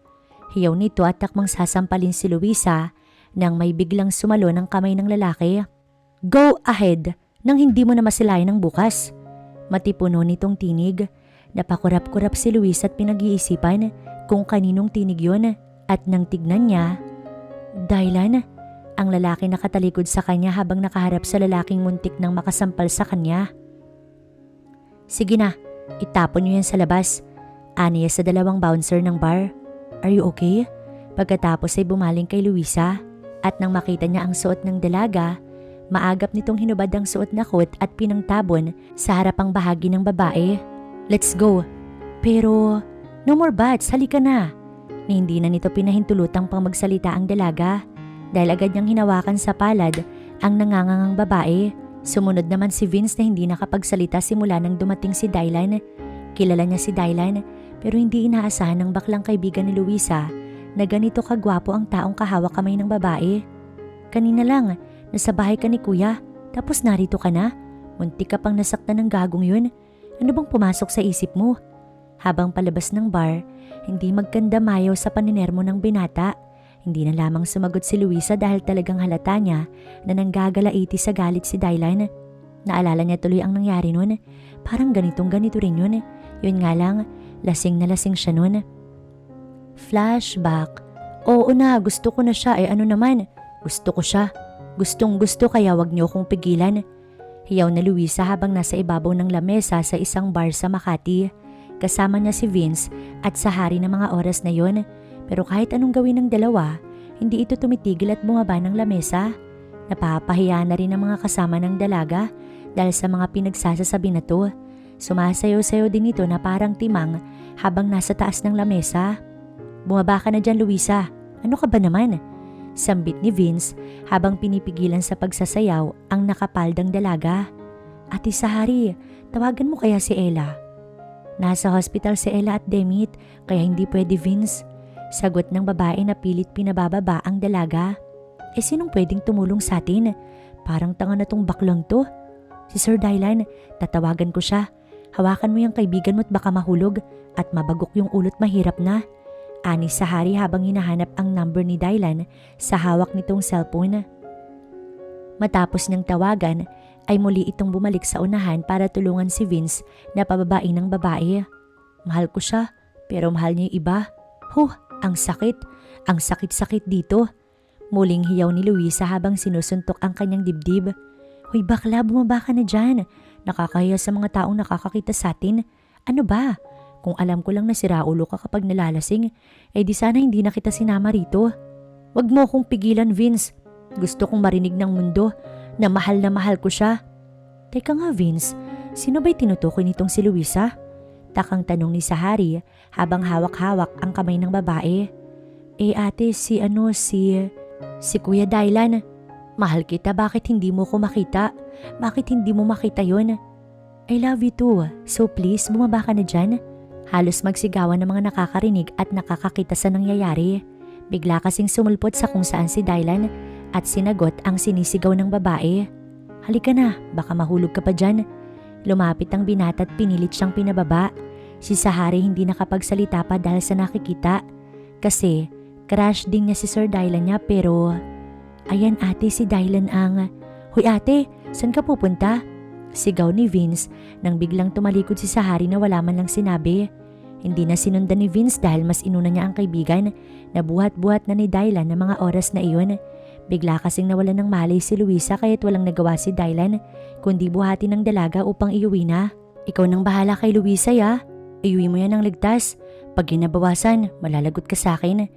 Hiyaw nito at takmang sasampalin si Luisa nang may biglang sumalo ng kamay ng lalaki. Go ahead nang hindi mo na masilayan ng bukas. Matipuno nitong tinig. Napakurap-kurap si Luis at pinag-iisipan kung kaninong tinig yun at nang tignan niya, Dylan, ang lalaki nakatalikod sa kanya habang nakaharap sa lalaking muntik nang makasampal sa kanya. Sige na, itapon niyo yan sa labas. Aniya sa dalawang bouncer ng bar. Are you okay? Pagkatapos ay bumaling kay Luisa at nang makita niya ang suot ng dalaga, maagap nitong hinubad ang suot na coat at pinangtabon sa harapang bahagi ng babae. Let's go. Pero, no more bats, halika na. Ni hindi na nito pinahintulutang pang magsalita ang dalaga dahil agad niyang hinawakan sa palad ang nangangangang babae. Sumunod naman si Vince na hindi nakapagsalita simula nang dumating si Dylan. Kilala niya si Dylan pero hindi inaasahan ng baklang kaibigan ni Luisa na ganito kagwapo ang taong kahawak kamay ng babae. Kanina lang, nasa bahay ka ni kuya tapos narito ka na. Muntik ka pang nasaktan ng gagong yun. Ano bang pumasok sa isip mo? Habang palabas ng bar, hindi magkandamayaw sa paninermo ng binata. Hindi na lamang sumagot si Luisa dahil talagang halata niya na nanggagalaiti sa galit si Dylan. Naalala niya tuloy ang nangyari nun. Parang ganito rin yun. Yun nga lang, lasing na lasing siya nun. Flashback. Oo na, gusto ko na siya. Ano naman? Gusto ko siya. Gustong gusto kaya wag niyo akong pigilan. Hiyaw na Luisa habang nasa ibabaw ng lamesa sa isang bar sa Makati. Kasama niya si Vince at sa hari ng mga oras na yon. Pero kahit anong gawin ng dalawa, hindi ito tumitigil at bumaba ng lamesa. Napapahiya na rin ang mga kasama ng dalaga dahil sa mga pinagsasasabi na to. Sumasayaw-sayaw din ito na parang timang habang nasa taas ng lamesa. Bumaba ka na dyan, Luisa. Ano ka ba naman? Sambit ni Vince habang pinipigilan sa pagsasayaw ang nakapaldang dalaga. Ate Sahari, tawagan mo kaya si Ella? Nasa hospital si Ella at Demit kaya hindi pwede, Vince. Sagot ng babae na pilit pinabababa ang dalaga. Sinong pwedeng tumulong sa atin? Parang tanga na tong baklang to. Si Sir Dylan, tatawagan ko siya. Hawakan mo yung kaibigan mo at baka mahulog at mabagok yung ulo't mahirap na. Ani sa hari habang hinahanap ang number ni Dylan sa hawak nitong cellphone. Matapos niyang tawagan, ay muli itong bumalik sa unahan para tulungan si Vince na pababain ng babae. Mahal ko siya, pero mahal niya yung iba. Ang sakit. Ang sakit-sakit dito. Muling hiyaw ni Luisa habang sinusuntok ang kanyang dibdib. Hoy bakla, bumaba ka na dyan. Nakakahiya sa mga taong nakakakita sa atin. Ano ba? Kung alam ko lang na siraulo ka kapag nalalasing, di sana hindi na kita sinama rito. Wag mo akong pigilan, Vince. Gusto kong marinig ng mundo na mahal ko siya. Teka nga, Vince, sino ba'y tinutukoy nitong si Luisa? Takang tanong ni Sahari habang hawak-hawak ang kamay ng babae. Ate, si Kuya Dylan. Mahal kita, bakit hindi mo ko makita? Bakit hindi mo makita yon? I love you too, so please bumaba ka na dyan. Halos magsigawan ng mga nakakarinig at nakakakita sa nangyayari. Bigla kasing sumulpot sa kung saan si Dylan at sinagot ang sinisigaw ng babae. Halika na, baka mahulog ka pa dyan. Lumapit ang binata at pinilit siyang pinababa. Si Sahari hindi nakapagsalita pa dahil sa nakikita. Kasi crush din niya si Sir Dylan niya pero... Ayan ate, si Dylan ang... Hoy ate, saan ka pupunta? Sigaw ni Vince nang biglang tumalikod si Sahari na wala man lang sinabi. Hindi na sinundan ni Vince dahil mas inuna niya ang kaibigan na buhat-buhat na ni Dylan ng mga oras na iyon. Bigla kasing nawalan ng malay si Luisa kaya't walang nagawa si Dylan kundi buhati ng dalaga upang iuwi na. Ikaw nang bahala kay Luisa ya. Iuwi mo yan ng ligtas. Pag ginabawasan, malalagot ka sa akin.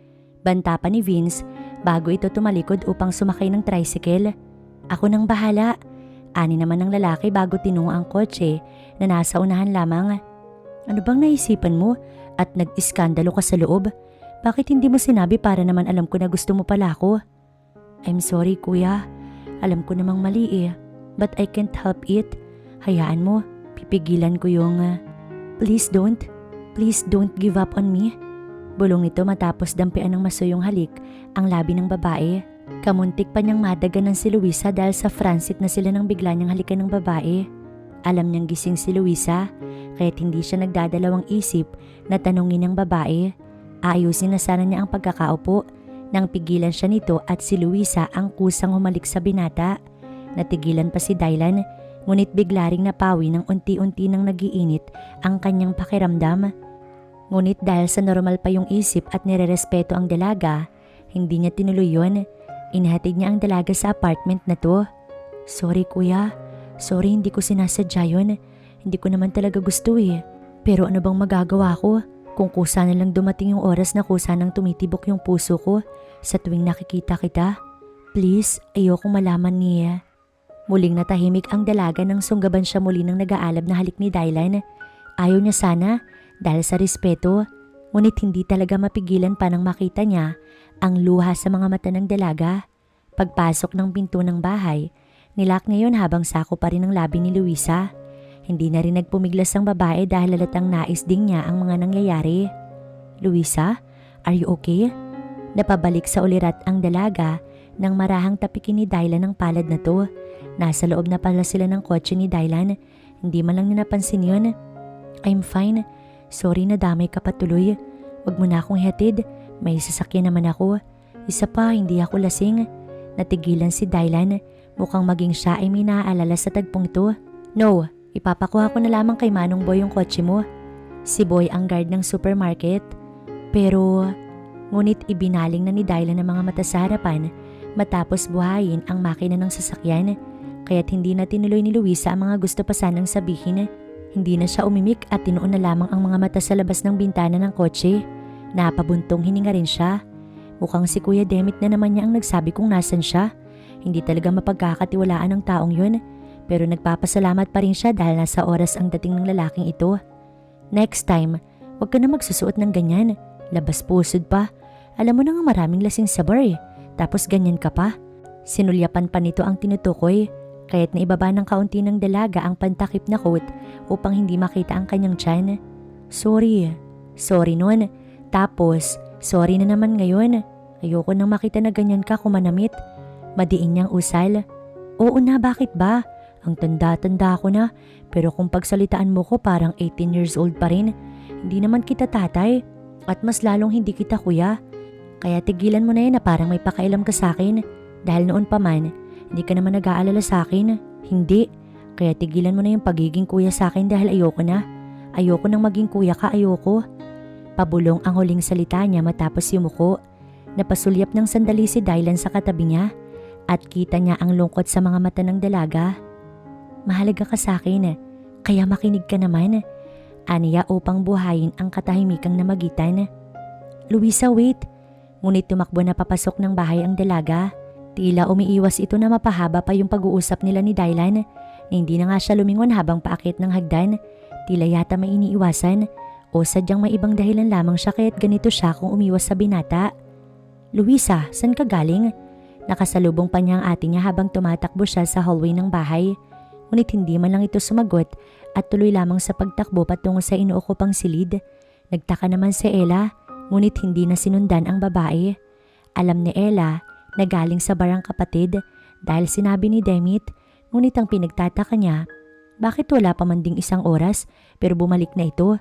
Banta pa ni Vince bago ito tumalikod upang sumakay ng tricycle. Ako nang bahala. Ani naman ng lalaki bago tinungo ang kotse na nasa unahan lamang. Ano bang naisipan mo at nag-iskandalo ka sa loob? Bakit hindi mo sinabi para naman alam ko na gusto mo pala ako? I'm sorry kuya. Alam ko namang mali but I can't help it. Hayaan mo, pipigilan ko yung... Please don't give up on me. Bulong nito matapos dampian ng masuyong halik ang labi ng babae. Kamuntik pa niyang madaganan si Luisa dahil sa fransit na sila nang bigla niyang halikan ng babae. Alam niyang gising si Luisa kaya't hindi siya nagdadalawang isip na tanungin ng babae. Ayusin na sana niya ang pagkakaupo nang pigilan siya nito at si Luisa ang kusang humalik sa binata. Natigilan pa si Dylan Ngunit bigla ring napawi ng unti-unti nang nagiinit ang kanyang pakiramdam. Ngunit dahil sa normal pa yung isip at nirerespeto ang dalaga, hindi niya tinuloy yun. Inihatid niya ang dalaga sa apartment na to. Sorry kuya, sorry hindi ko sinasadya yun. Hindi ko naman talaga gusto eh. Pero ano bang magagawa ko? Kung kusa na lang dumating yung oras na kusa nang tumitibok yung puso ko sa tuwing nakikita kita. Please, ayokong malaman niya. Muling natahimik ang dalaga nang sunggaban siya muli ng nag-aalab na halik ni Dylan. Ayaw niya sana dahil sa respeto, ngunit hindi talaga mapigilan pa nang makita niya ang luha sa mga mata ng dalaga. Pagpasok ng pinto ng bahay, nilak niya yun habang sako pa rin ang labi ni Luisa. Hindi na rin nagpumiglas ang babae dahil halatang nais din niya ang mga nangyayari. Luisa, are you okay? Napabalik sa ulirat ang dalaga nang marahang tapikin ni Dylan ang palad na to. Nasa loob na pala sila ng kotse ni Dylan. Hindi man lang niya napansin yun. I'm fine. Sorry na damay ka patuloy. Wag mo na akong ihatid. May sasakyan naman ako. Isa pa, hindi ako lasing. Natigilan si Dylan. Mukhang maging siya ay may naaalala sa tagpong to. No, ipapakuha ko na lamang kay Manong Boy yung kotse mo. Si Boy ang guard ng supermarket. Pero, ngunit ibinaling na ni Dylan ang mga mata sa harapan matapos buhayin ang makina ng sasakyan. Kaya't hindi na tinuloy ni Luisa ang mga gusto pa sanang sabihin. Hindi na siya umimik at tinuon na lamang ang mga mata sa labas ng bintana ng kotse. Napabuntong hininga rin siya. Mukhang si Kuya Demit na naman niya ang nagsabi kung nasan siya. Hindi talaga mapagkakatiwalaan ng taong yun. Pero nagpapasalamat pa rin siya dahil nasa oras ang dating ng lalaking ito. Next time, huwag ka na magsusuot ng ganyan. Labas pusod pa. Alam mo na nga maraming lasing sa bar eh. Tapos ganyan ka pa. Sinulyapan pa nito ang tinutukoy. Kaya't naibaba ng kaunti ng dalaga ang pantakip na coat upang hindi makita ang kanyang tiyan. Sorry. Sorry nun. Tapos, sorry na naman ngayon. Ayoko nang makita na ganyan ka kumanamit. Madiin niyang usal. Oo na, bakit ba? Ang tanda-tanda ko na. Pero kung pagsalitaan mo ko parang 18 years old pa rin. Hindi naman kita tatay. At mas lalong hindi kita kuya. Kaya tigilan mo na yan na parang may pakailam ka sa akin. Dahil noon pa man, hindi ka naman nag-aalala sa akin. Hindi. Kaya tigilan mo na yung pagiging kuya sa akin dahil ayoko na. Ayoko nang maging kuya ka, ayoko. Pabulong ang huling salita niya matapos yumuko. Napasulyap ng sandali si Dylan sa katabi niya at kita niya ang lungkot sa mga mata ng dalaga. Mahalaga ka sa akin, kaya makinig ka naman. Aniya upang buhayin ang katahimikang namagitan. Luisa, wait. Ngunit tumakbo na papasok ng bahay ang dalaga. Tila umiiwas ito na mapahaba pa yung pag-uusap nila ni Dylan. Hindi na nga siya lumingon habang paakit ng hagdan. Tila yata may iniiwasan o sadyang may ibang dahilan lamang siya kaya't ganito siya kung umiwas sa binata. Luisa, saan ka galing? Nakasalubong pa niya ang ate niya habang tumatakbo siya sa hallway ng bahay. Ngunit hindi man lang ito sumagot at tuloy lamang sa pagtakbo patungo sa inuukupang silid. Nagtaka naman si Ella, ngunit hindi na sinundan ang babae. Alam ni Ella na galing sa barang kapatid dahil sinabi ni Demit, ngunit ang pinagtataka niya, bakit wala pa man ding isang oras pero bumalik na ito?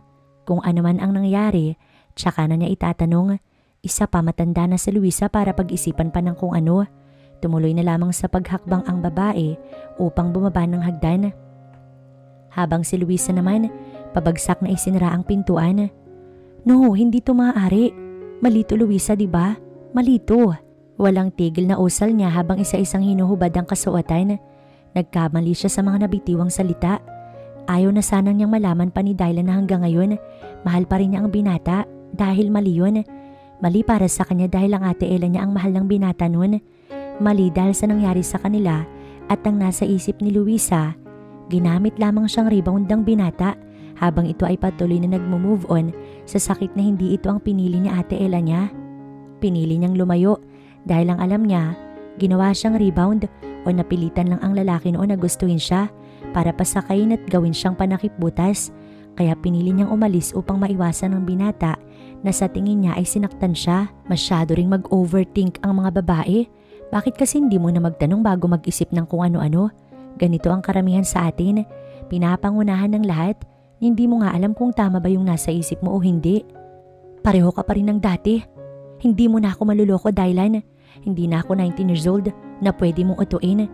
Kung ano man ang nangyari, tsaka na niya itatanong. Isa pa matanda na si Luisa para pag-isipan pa ng kung ano. Tumuloy na lamang sa paghakbang ang babae upang bumaba ng hagdan. Habang si Luisa naman, pabagsak na isinara ang pintuan. No, hindi to maaari. Malito Luisa, di ba? Malito. Walang tigil na usal niya habang isa-isang hinuhubad ang kasuotan. Nagkamali siya sa mga nabitiwang salita. Ayaw na sanang niyang malaman pa ni Dylan na hanggang ngayon, mahal pa rin niya ang binata dahil mali yun. Mali para sa kanya dahil ang ate Ella niya ang mahal ng binata nun. Mali dahil sa nangyari sa kanila at ang nasa isip ni Luisa. Ginamit lamang siyang rebound ng binata habang ito ay patuloy na nagmo-move on sa sakit na hindi ito ang pinili ni ate Ella niya. Pinili niyang lumayo dahil ang alam niya, ginawa siyang rebound o napilitan lang ang lalaki noon na gustuhin siya para pasakayin at gawin siyang panakipbutas. Kaya pinili niyang umalis upang maiwasan ng binata na sa tingin niya ay sinaktan siya. Masyado ring mag-overthink ang mga babae. Bakit kasi hindi mo na magtanong bago mag-isip ng kung ano-ano? Ganito ang karamihan sa atin. Pinapangunahan ng lahat. Hindi mo nga alam kung tama ba yung nasa isip mo o hindi. Pareho ka pa rin ng dati. Hindi mo na ako maluloko, Dylan. Hindi na ako 19 years old na pwede mong utuin.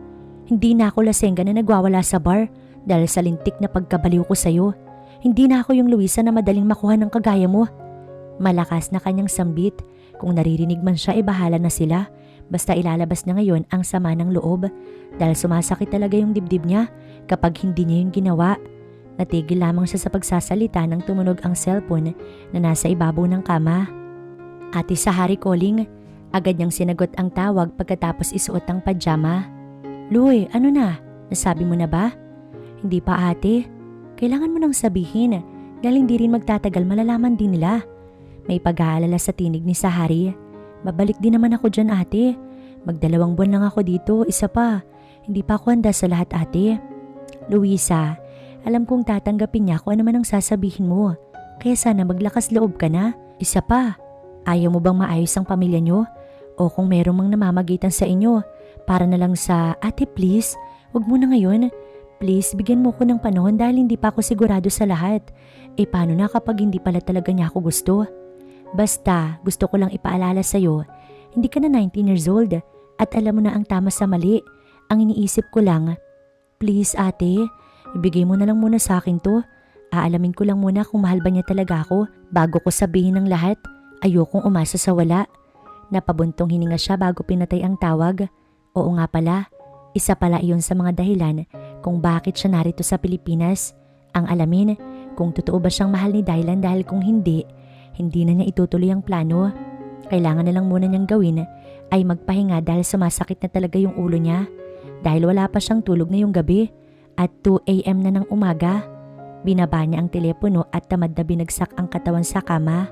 Hindi na ako lasengga na nagwawala sa bar dahil sa lintik na pagkabaliw ko sa'yo. Hindi na ako yung Luisa na madaling makuha ng kagaya mo. Malakas na kanyang sambit. Kung naririnig man siya bahala na sila. Basta ilalabas niya ngayon ang sama ng loob dahil sumasakit talaga yung dibdib niya kapag hindi niya yung ginawa. Natigil lamang siya sa pagsasalita nang tumunog ang cellphone na nasa ibabaw ng kama. Ate Sahari calling. Agad niyang sinagot ang tawag pagkatapos isuot ang pajama. Luy, ano na? Nasabi mo na ba? Hindi pa ate. Kailangan mo nang sabihin dahil hindi rin magtatagal malalaman din nila. May pag-aalala sa tinig ni Sahari. Babalik din naman ako dyan ate. Magdalawang buwan lang ako dito, isa pa. Hindi pa ako handa sa lahat ate. Luisa, alam kong tatanggapin niya kung ano man ang sasabihin mo. Kaya sana maglakas loob ka na. Isa pa, ayaw mo bang maayos ang pamilya niyo? O kung meron mang namamagitan sa inyo, para na lang sa ate please, wag mo na ngayon. Please, bigyan mo ko ng panahon dahil hindi pa ako sigurado sa lahat. Paano na kapag hindi pala talaga niya ako gusto? Basta, gusto ko lang ipaalala sa'yo, hindi ka na 19 years old at alam mo na ang tama sa mali. Ang iniisip ko lang, please ate, ibigay mo na lang muna sa akin to. Aalamin ko lang muna kung mahal ba niya talaga ako bago ko sabihin ng lahat. Ayokong umasa sa wala. Napabuntong hininga siya bago pinatay ang tawag. Oo nga pala, isa pala iyon sa mga dahilan kung bakit siya narito sa Pilipinas. Ang alamin kung totoo ba siyang mahal ni Dylan dahil kung hindi, hindi na niya itutuloy ang plano. Kailangan na lang muna niyang gawin ay magpahinga dahil sumasakit na talaga yung ulo niya. Dahil wala pa siyang tulog na yung gabi at 2 a.m. na ng umaga. Binaba niya ang telepono at tamad na binagsak ang katawan sa kama.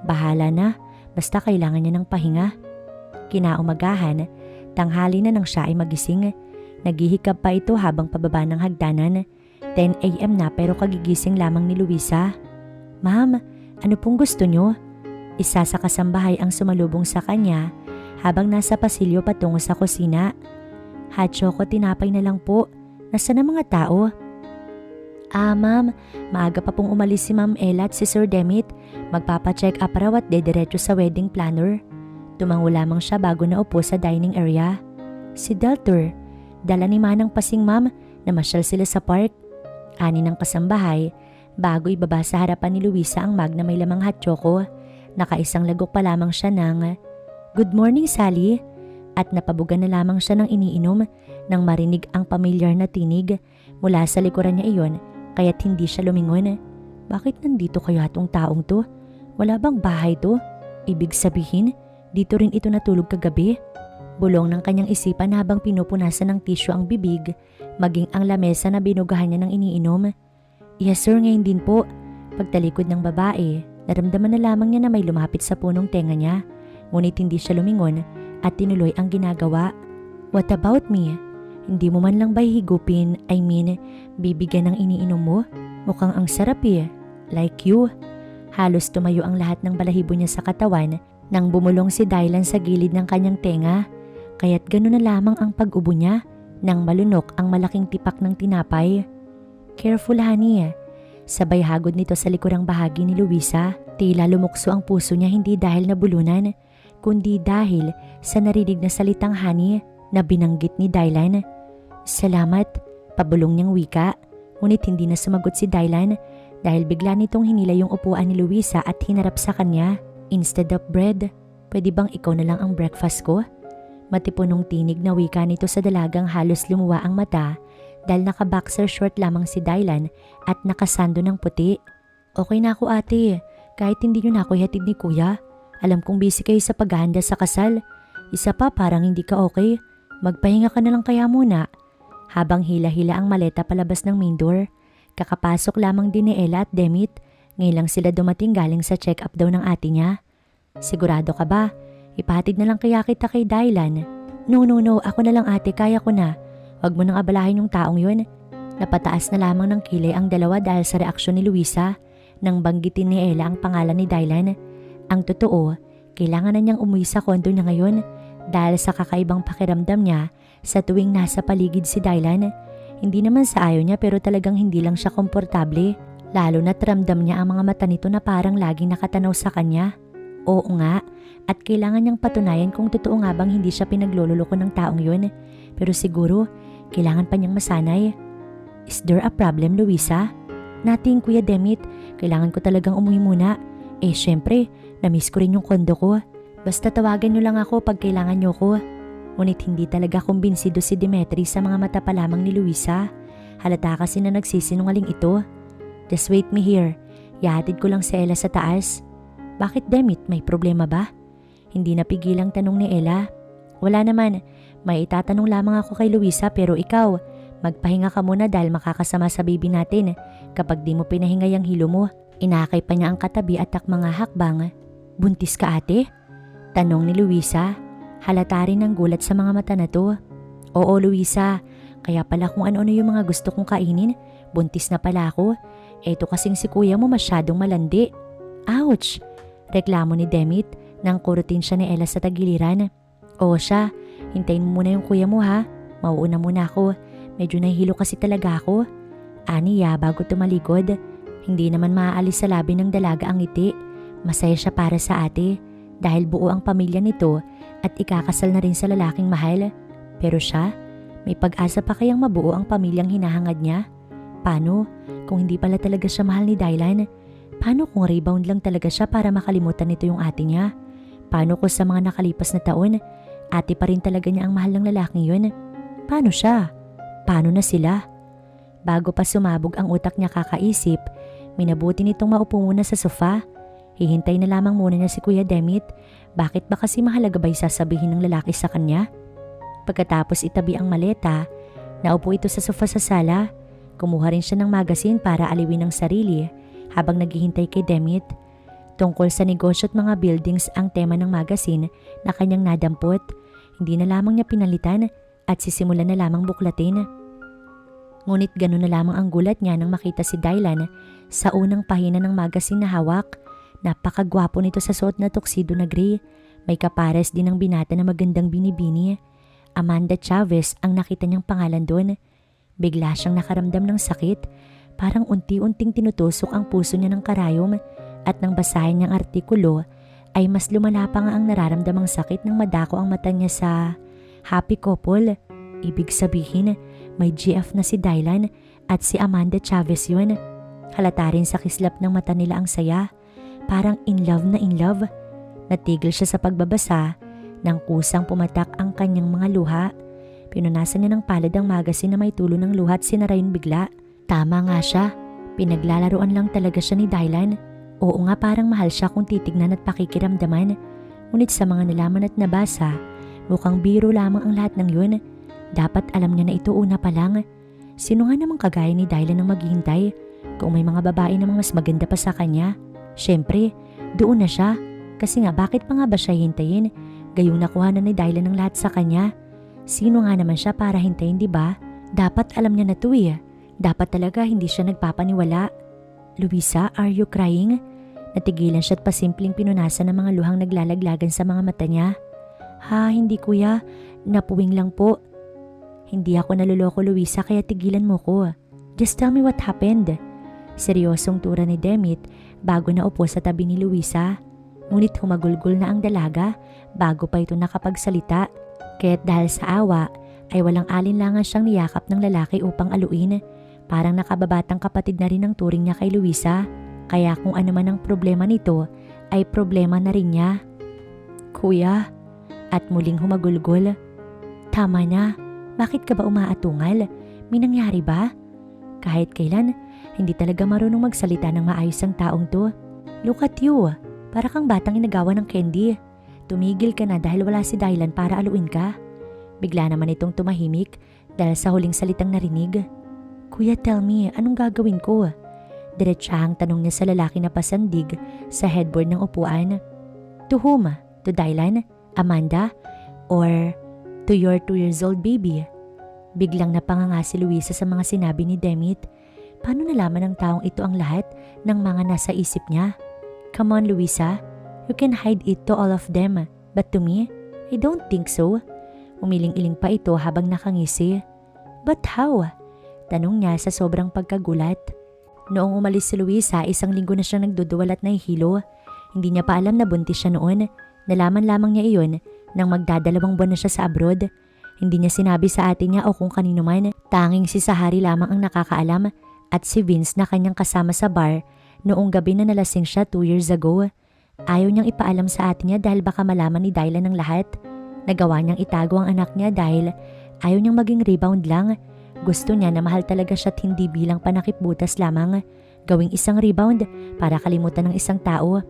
Bahala na. Basta kailangan niya ng pahinga. Kinaumagahan, tanghali na nang siya ay magising. Naghihikab pa ito habang pababa ng hagdanan. 10 a.m. na pero kagigising lamang ni Luisa. Ma'am, ano pong gusto niyo? Isa sa kasambahay ang sumalubong sa kanya habang nasa pasilyo patungo sa kusina. Hot choco tinapay na lang po. Nasaan ang mga tao? Ma'am, maaga pa pong umalis si Ma'am Ella at si Sir Demit. Magpapacheck up raw at dediretso sa wedding planner. Tumango lamang siya bago naupo sa dining area. Si Deltor, dala ni Manang Pasing ma'am, namasyal sila sa park. Ani ng kasambahay, bago ibaba sa harapan ni Luisa ang mug na may lamang hot choco. Nakaisang lagok pa lamang siya ng, "Good morning Sally." At napabugan na lamang siya ng iniinom nang marinig ang pamilyar na tinig mula sa likuran niya iyon. Kaya't hindi siya lumingon. Bakit nandito kaya itong taong to? Wala bang bahay to? Ibig sabihin, dito rin ito natulog kagabi? Bulong ng kanyang isipan habang pinupunasan ng tissue ang bibig, maging ang lamesa na binugahan niya ng iniinom. Yes sir, ngayon din po. Pagtalikod ng babae, naramdaman na lamang niya na may lumapit sa punong tenga niya. Ngunit hindi siya lumingon at tinuloy ang ginagawa. What about me? Hindi mo man lang ba higupin, bibigyan ng iniinom mo? Mukhang ang sarap eh. Like you. Halos tumayo ang lahat ng balahibo niya sa katawan nang bumulong si Dylan sa gilid ng kanyang tenga. Kaya't gano'n na lamang ang pag-ubo niya nang malunok ang malaking tipak ng tinapay. Careful honey. Sabay hagod nito sa likurang bahagi ni Luisa. Tila lumukso ang puso niya hindi dahil nabulunan, kundi dahil sa narinig na salitang honey na binanggit ni Dylan. Salamat, pabulong niyang wika. Ngunit hindi na sumagot si Dylan dahil bigla nitong hinila yung upuan ni Luisa at hinarap sa kanya. Instead of bread, pwede bang ikaw na lang ang breakfast ko? Matipunong tinig na wika nito sa dalagang halos lumuwa ang mata dahil naka-boxer short lamang si Dylan at nakasando ng puti. Okay na ako ate, kahit hindi nyo na ako ihatid ni kuya. Alam kong busy kayo sa paghahanda sa kasal. Isa pa parang hindi ka okay. Magpahinga ka na lang kaya muna. Habang hila-hila ang maleta palabas ng main door, kakapasok lamang din ni Ella at Demit. Ngayon lang sila dumating galing sa check-up daw ng ate niya. Sigurado ka ba? Ipahatid na lang kaya kita kay Dylan. No, ako na lang ate, kaya ko na. Huwag mo nang abalahin yung taong yun. Napataas na lamang ng kilay ang dalawa dahil sa reaksyon ni Luisa nang banggitin ni Ella ang pangalan ni Dylan. Ang totoo, kailangan na niyang umuwi sa kondo niya ngayon dahil sa kakaibang pakiramdam niya sa tuwing nasa paligid si Dylan. Hindi naman sa ayaw niya pero talagang hindi lang siya komportable. Lalo na't ramdam niya ang mga mata nito na parang laging nakatanaw sa kanya. Oo nga, at kailangan niyang patunayan kung totoo nga bang hindi siya pinaglololoko ng taong yun. Pero siguro, kailangan pa niyang masanay. Is there a problem, Luisa? Nothing, Kuya Demit. Kailangan ko talagang umuwi muna. Syempre, namiss ko rin yung kondo ko. Basta tawagan nyo lang ako pag kailangan nyo ko. Ngunit hindi talaga kumbinsido si Demetri sa mga mata pa lamang ni Luisa. Halata kasi na nagsisinungaling ito. Just wait me here. Ihahatid ko lang si Ella sa taas. Bakit, Demit? May problema ba? Hindi napigilang tanong ni Ella. Wala naman. May itatanong lamang ako kay Luisa pero ikaw, magpahinga ka muna dahil makakasama sa baby natin. Kapag di mo pinahingay ang hilo mo, inakay pa niya ang katabi at mga hakbang. Buntis ka, ate? Tanong ni Luisa. Halata rin ang gulat sa mga mata na to. Oo, Luisa. Kaya pala kung ano-ano yung mga gusto kong kainin, buntis na pala ako. Eto kasing si kuya mo masyadong malandi. Ouch! Reklamo ni Demit nang kurutin siya ni Ella sa tagiliran. Oo siya, hintayin mo muna yung kuya mo ha. Mauuna muna ako. Medyo nahihilo kasi talaga ako. Aniya bago tumalikod. Hindi naman maaalis sa labi ng dalaga ang ngiti. Masaya siya para sa ate dahil buo ang pamilya nito at ikakasal na rin sa lalaking mahal. Pero siya, may pag-asa pa kayang mabuo ang pamilyang hinahangad niya? Paano kung hindi pala talaga siya mahal ni Dylan? Paano kung rebound lang talaga siya para makalimutan nito yung ate niya? Paano kung sa mga nakalipas na taon, ate pa rin talaga niya ang mahal ng lalaking yun? Paano siya? Paano na sila? Bago pa sumabog ang utak niya kakaisip, minabuti nitong maupo muna sa sofa. Hihintay na lamang muna niya si Kuya Demit. Bakit ba kasi mahalaga ba'y sasabihin ng lalaki sa kanya? Pagkatapos itabi ang maleta, naupo ito sa sofa sa sala. Kumuha rin siya ng magazine para aliwin ang sarili habang naghihintay kay Demit. Tungkol sa negosyo at mga buildings ang tema ng magazine na kanyang nadampot. Hindi na lamang niya pinalitan at sisimulan na lamang buklatin. Ngunit ganun na lamang ang gulat niya nang makita si Dylan sa unang pahina ng magazine na hawak. Napakagwapo nito sa suot na tuxedo na gray. May kapares din ang binata na magandang binibini. Amanda Chavez ang nakita niyang pangalan doon. Bigla siyang nakaramdam ng sakit. Parang unti-unting tinutusok ang puso niya ng karayom at nang basahin niyang artikulo ay mas lumala pa nga ang nararamdamang sakit nang madako ang mata niya sa happy couple. Ibig sabihin, may GF na si Dylan at si Amanda Chavez yun. Halata rin sa kislap ng mata nila ang saya. Parang in love na in love. Natigil siya sa pagbabasa nang kusang pumatak ang kanyang mga luha. Pinunasan niya ng palad ang magazine na may tulo ng luha at sinara yun bigla. Tama nga siya. Pinaglalaruan lang talaga siya ni Dylan. Oo nga, parang mahal siya kung titignan at pakikiramdaman. Ngunit sa mga nalaman at nabasa, mukhang biro lamang ang lahat ng yun. Dapat alam niya na ito una pa lang. Sino nga namang kagaya ni Dylan ang maghihintay kung may mga babae na mas maganda pa sa kanya? Siyempre, doon na siya. Kasi nga bakit pa nga ba siya hintayin? Gayong nakuha na ni Dylan ang lahat sa kanya. Sino nga naman siya para hintayin, di ba? Dapat alam niya na to eh. Dapat talaga hindi siya nagpapaniwala. Luisa, are you crying? Natigilan siya at pasimpleng pinunasan ng mga luhang naglalaglagan sa mga mata niya. Ha, hindi kuya. Napuwing lang po. Hindi ako naluloko, Luisa, kaya tigilan mo ko. Just tell me what happened. Seryosong tura ni Demit bago na upo sa tabi ni Luisa. Ngunit humagulgol na ang dalaga bago pa ito nakapagsalita. Kaya't dahil sa awa ay walang alinlangan siyang niyakap ng lalaki upang aluin. Parang nakababatang kapatid na rin ang turing niya kay Luisa. Kaya kung ano man ang problema nito ay problema na rin niya. Kuya, at muling humagulgol. Tama na. Bakit ka ba umaatungal? May nangyari ba? Kahit kailan, hindi talaga marunong magsalita ng maayos ang taong to. Look at you. Para kang batang inagawa ng candy. Tumigil ka na dahil wala si Dylan para aluin ka. Bigla naman itong tumahimik dahil sa huling salitang narinig. Kuya, tell me, anong gagawin ko? Diretsahang tanong niya sa lalaki na pasandig sa headboard ng upuan. To whom? To Dylan? Amanda? Or to your 2 years old baby? Biglang napanganga si Luisa sa mga sinabi ni Demit. Paano nalaman ng taong ito ang lahat ng mga nasa isip niya? Come on, Luisa. You can hide it to all of them. But to me, I don't think so. Umiling-iling pa ito habang nakangisi. But how? Tanong niya sa sobrang pagkagulat. Noong umalis si Luisa, 1 linggo na siya nagduduwal at nahihilo. Hindi niya pa alam na buntis siya noon. Nalaman lamang niya iyon nang magdadalawang buwan na siya sa abroad. Hindi niya sinabi sa ate niya o kung kanino man. Tanging si Sahari lamang ang nakakaalam at si Vince na kanyang kasama sa bar noong gabi na nalasing siya 2 years ago. Ayaw niyang ipaalam sa atin niya dahil baka malaman ni Dylan ang lahat. Nagawa niyang itago ang anak niya dahil ayaw niyang maging rebound lang. Gusto niya na mahal talaga siya at hindi bilang panakipbutas lamang. Gawing isang rebound para kalimutan ng isang tao.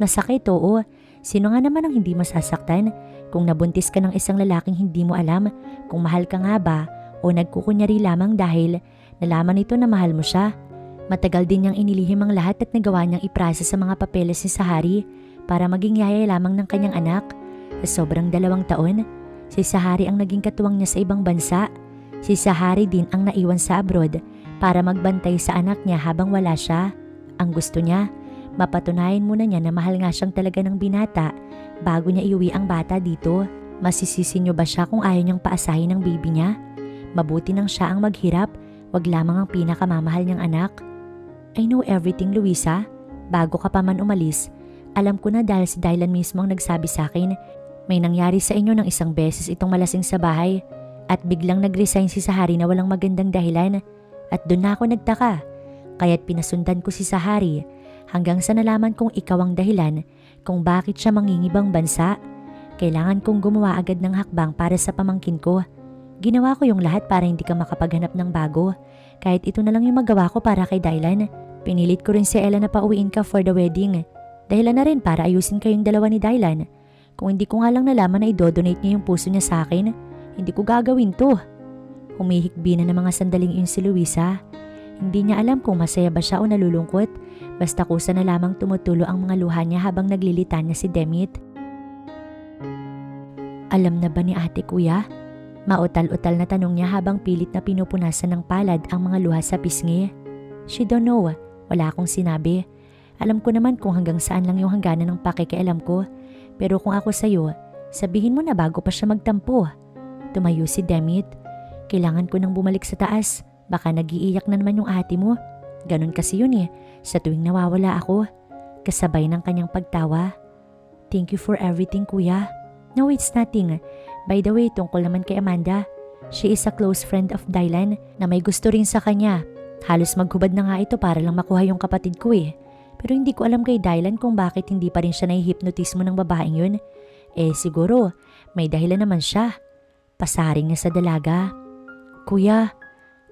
Masakit, oo. Sino nga naman ang hindi masasaktan kung nabuntis ka ng isang lalaking hindi mo alam kung mahal ka nga ba o nagkukunyari lamang dahil nalaman nito na mahal mo siya. Matagal din niyang inilihim ang lahat at nagawa niyang iprasa sa mga papeles ni Sahari para maging yaya lamang ng kanyang anak. Sa sobrang 2 taon, si Sahari ang naging katuwang niya sa ibang bansa. Si Sahari din ang naiwan sa abroad para magbantay sa anak niya habang wala siya. Ang gusto niya, mapatunayan muna niya na mahal nga siyang talaga ng binata bago niya iuwi ang bata dito. Masisisi niyo ba siya kung ayaw niyang paasahin ng baby niya? Mabuti nang siya ang maghirap, wag lamang ang pinakamamahal niyang anak. I know everything, Luisa. Bago ka pa man umalis, alam ko na dahil si Dylan mismo ang nagsabi sa akin. May nangyari sa inyo ng isang beses itong malasing sa bahay at biglang nag-resign si Sahari na walang magandang dahilan at doon na ako nagtaka. Kaya't pinasundan ko si Sahari hanggang sa nalaman kong ikaw ang dahilan kung bakit siya mangingibang bansa. Kailangan kong gumawa agad ng hakbang para sa pamangkin ko. Ginawa ko yung lahat para hindi ka makapaghanap ng bago. Kahit ito na lang yung magawa ko para kay Dylan. Pinilit ko rin si Ella na pauwiin ka for the wedding. Dahilan na rin para ayusin kayong dalawa ni Dylan. Kung hindi ko nga lang nalaman na i-donate niya yung puso niya sa akin, hindi ko gagawin to. Humihikbi na ng mga sandaling yun si Luisa. Hindi niya alam kung masaya ba siya o nalulungkot. Basta kusa na lamang tumutulo ang mga luha niya habang naglilitan niya si Demit. Alam na ba ni ate, kuya? Mautal-utal na tanong niya habang pilit na pinupunasan ng palad ang mga luha sa pisngi. She don't know. Wala akong sinabi. Alam ko naman kung hanggang saan lang yung hangganan ng pakikialam ko. Pero kung ako sa'yo, sabihin mo na bago pa siya magtampo. Tumayo si Demit. Kailangan ko nang bumalik sa taas. Baka nag-iiyak na naman yung ate mo. Ganon kasi yun sa tuwing nawawala ako. Kasabay ng kanyang pagtawa. Thank you for everything, kuya. No, it's nothing. By the way, tungkol naman kay Amanda. She is a close friend of Dylan na may gusto rin sa kanya. Halos maghubad na nga ito para lang makuha yung kapatid ko Pero hindi ko alam kay Dylan kung bakit hindi pa rin siya nahihipnotismo ng babaeng yun. Siguro, may dahilan naman siya. Pasaring niya sa dalaga. Kuya,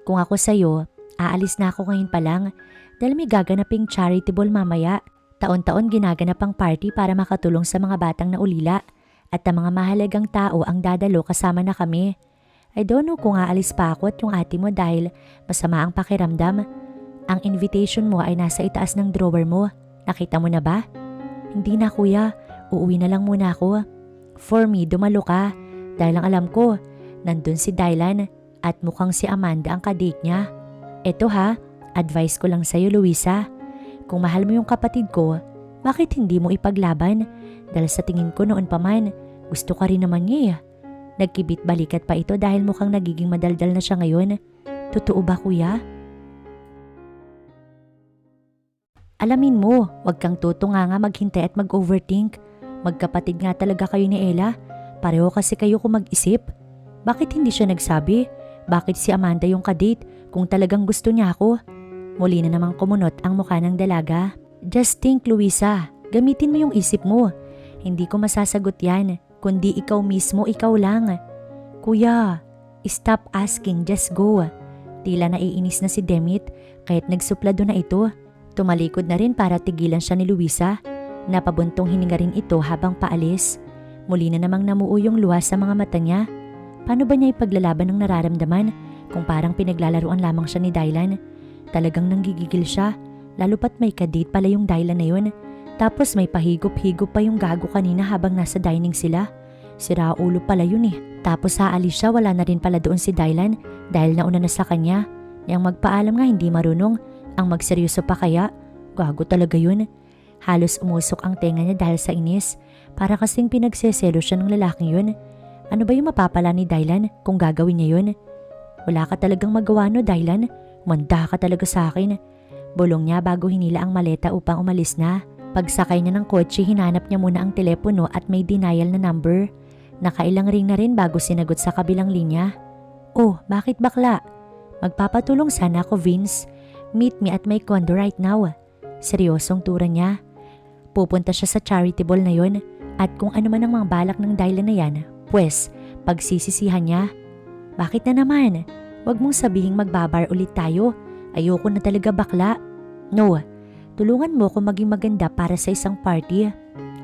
kung ako sa'yo, aalis na ako ngayon pa lang dahil may gaganaping charitable mamaya. Taon-taon ginaganap ang party para makatulong sa mga batang naulila at ang mga mahalagang tao ang dadalo kasama na kami. I don't know kung aalis pa ako at yung ate mo dahil masama ang pakiramdam. Ang invitation mo ay nasa itaas ng drawer mo. Nakita mo na ba? Hindi na, kuya. Uuwi na lang muna ako. For me, dumalo ka. Dahil ang alam ko, nandun si Dylan at mukhang si Amanda ang kadate niya. Eto advice ko lang sa'yo, Luisa. Kung mahal mo yung kapatid ko, bakit hindi mo ipaglaban? Dahil sa tingin ko noon pa man, gusto ka rin naman niya. Nagkibit balikat pa ito dahil mukhang nagiging madaldal na siya ngayon. Totoo ba, kuya? Alamin mo, wag kang tutunganga maghintay at mag-overthink. Magkapatid nga talaga kayo ni Ella. Pareho kasi kayo kung mag-isip. Bakit hindi siya nagsabi? Bakit si Amanda yung kadate kung talagang gusto niya ako? Muli na namang kumunot ang mukha ng dalaga. Just think, Luisa. Gamitin mo yung isip mo. Hindi ko masasagot yan, kundi ikaw mismo, ikaw lang. Kuya, stop asking, just go. Tila naiinis na si Demit kahit nagsuplado na ito. Tumalikod na rin para tigilan siya ni Luisa. Napabuntong hininga rin ito habang paalis. Muli na namang namuo yung luha sa mga mata niya. Paano ba niya ipaglalaban ng nararamdaman kung parang pinaglalaruan lamang siya ni Dylan? Talagang nanggigigil siya, lalo pat may kadate pala yung Dylan na yun. Tapos may pahigop-higop pa yung gago kanina habang nasa dining sila. Sira ulo pala yun Tapos aalis siya, wala na rin pala doon si Dylan dahil nauna na sa kanya. Yang magpaalam nga hindi marunong, ang magseryoso pa kaya. Gago talaga yun. Halos umusok ang tenga niya dahil sa inis. Para kasing pinagseselo siya ng lalaking yun. Ano ba yung mapapala ni Dylan kung gagawin niya yun? Wala ka talagang magawa no, Dylan. Manda ka talaga sa akin. Bulong niya bago hinila ang maleta upang umalis na. Pagsakay niya ng kotse, hinanap niya muna ang telepono at may denial na number. Nakailang ring na rin bago sinagot sa kabilang linya. Oh, bakit bakla? Magpapatulong sana ako, Vince. Meet me at my condo right now. Seryosong tura niya. Pupunta siya sa charitable na yon at kung ano man ang mga balak ng Dylan na yan, pues, pagsisisihan niya. Bakit na naman? Huwag mong sabihing magbabar ulit tayo. Ayoko na talaga bakla. No, tulungan mo ko maging maganda para sa isang party.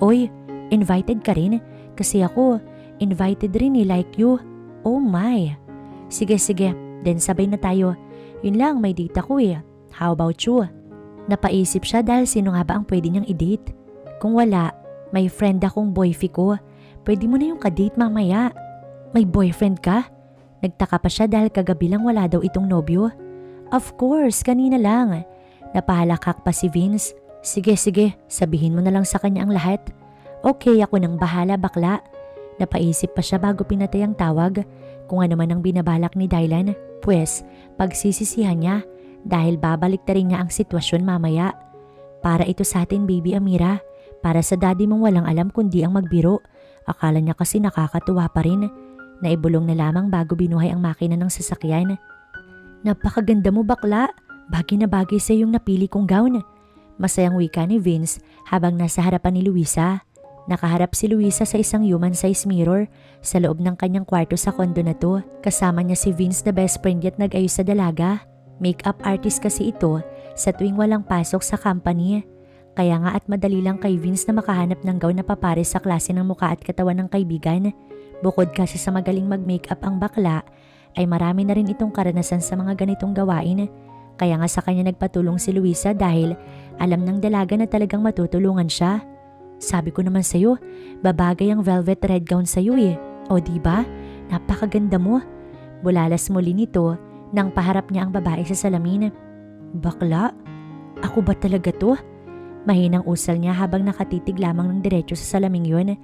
Oy, invited ka rin? Kasi ako, invited rin like you. Oh my. Sige, then sabay na tayo. Yun lang, may date ako eh. How about you? Napaisip siya dahil sino nga ba ang pwede niyang i-date? Kung wala, may friend akong boyfie ko. Pwede mo na yung ka-date mamaya. May boyfriend ka? Nagtaka pa siya dahil kagabi lang wala daw itong nobyo. Of course, kanina lang. Napahalakak pa si Vince. Sige, sabihin mo na lang sa kanya ang lahat. Okay, ako nang bahala bakla. Napaisip pa siya bago pinatay ang tawag. Kung ano man ang binabalak ni Dylan, pues pagsisisihan niya dahil babalik na rin niya ang sitwasyon mamaya. Para ito sa atin, baby Amira. Para sa daddy mong walang alam kundi ang magbiro. Akala niya kasi nakakatuwa pa rin. Naibulong na lamang bago binuhay ang makina ng sasakyan. Napakaganda mo bakla. Bagay na bagay sa iyong napili kong gown. Masayang wika ni Vince habang nasa harapan ni Luisa. Nakaharap si Luisa sa isang human-size mirror sa loob ng kanyang kwarto sa kondo na to. Kasama niya si Vince na best friend at nag-ayos sa dalaga. Makeup artist kasi ito sa tuwing walang pasok sa company. Kaya nga at madali lang kay Vince na makahanap ng gown na papares sa klase ng mukha at katawan ng kaibigan. Bukod kasi sa magaling mag-makeup ang bakla, ay marami na rin itong karanasan sa mga ganitong gawain. Kaya nga sa kanya nagpatulong si Luisa dahil alam ng dalaga na talagang matutulungan siya. Sabi ko naman sa'yo, babagay ang velvet red gown sa'yo eh. O diba? Napakaganda mo. Bulalas muli nito nang paharap niya ang babae sa salamin. Bakla? Ako ba talaga to? Mahinang usal niya habang nakatitig lamang ng diretso sa salaming yun.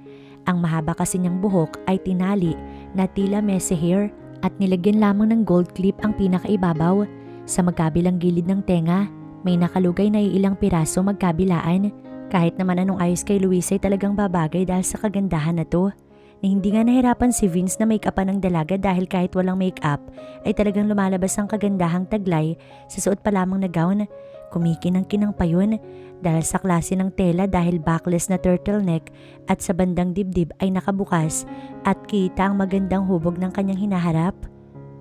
Ang mahaba kasi niyang buhok ay tinali na tila messy hair at nilagyan lamang ng gold clip ang pinakaibabaw. Sa magkabilang gilid ng tenga, may nakalugay na ilang piraso magkabilaan. Kahit naman anong ayos kay Luisa ay talagang babagay dahil sa kagandahan na to. Na hindi nga nahirapan si Vince na make-upan ng dalaga dahil kahit walang make-up ay talagang lumalabas ang kagandahang taglay sa suot pa lamang na gown. Kumikinang-kinang pa yun dahil sa klase ng tela dahil backless na turtleneck at sa bandang dibdib ay nakabukas at kita ang magandang hubog ng kanyang hinaharap.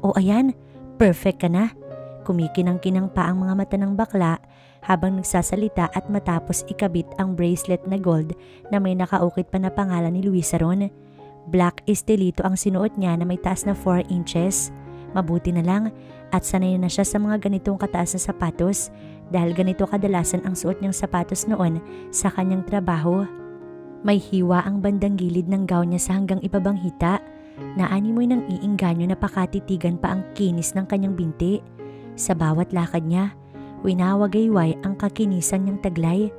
O ayan, perfect ka na. Kumikinang-kinang pa ang mga mata ng bakla habang nagsasalita at matapos ikabit ang bracelet na gold na may nakaukit pa na pangalan ni Luisa ron. Black estelito ang sinuot niya na may taas na 4 inches. Mabuti na lang at sanay na siya sa mga ganitong kataas na sapatos dahil ganito kadalasan ang suot niyang sapatos noon sa kanyang trabaho. May hiwa ang bandang gilid ng gown niya sa hanggang ibabang hita na animoy ng iingganyo na pakatitigan pa ang kinis ng kanyang binti. Sa bawat lakad niya, winawagayway ang kakinisan niyang taglay.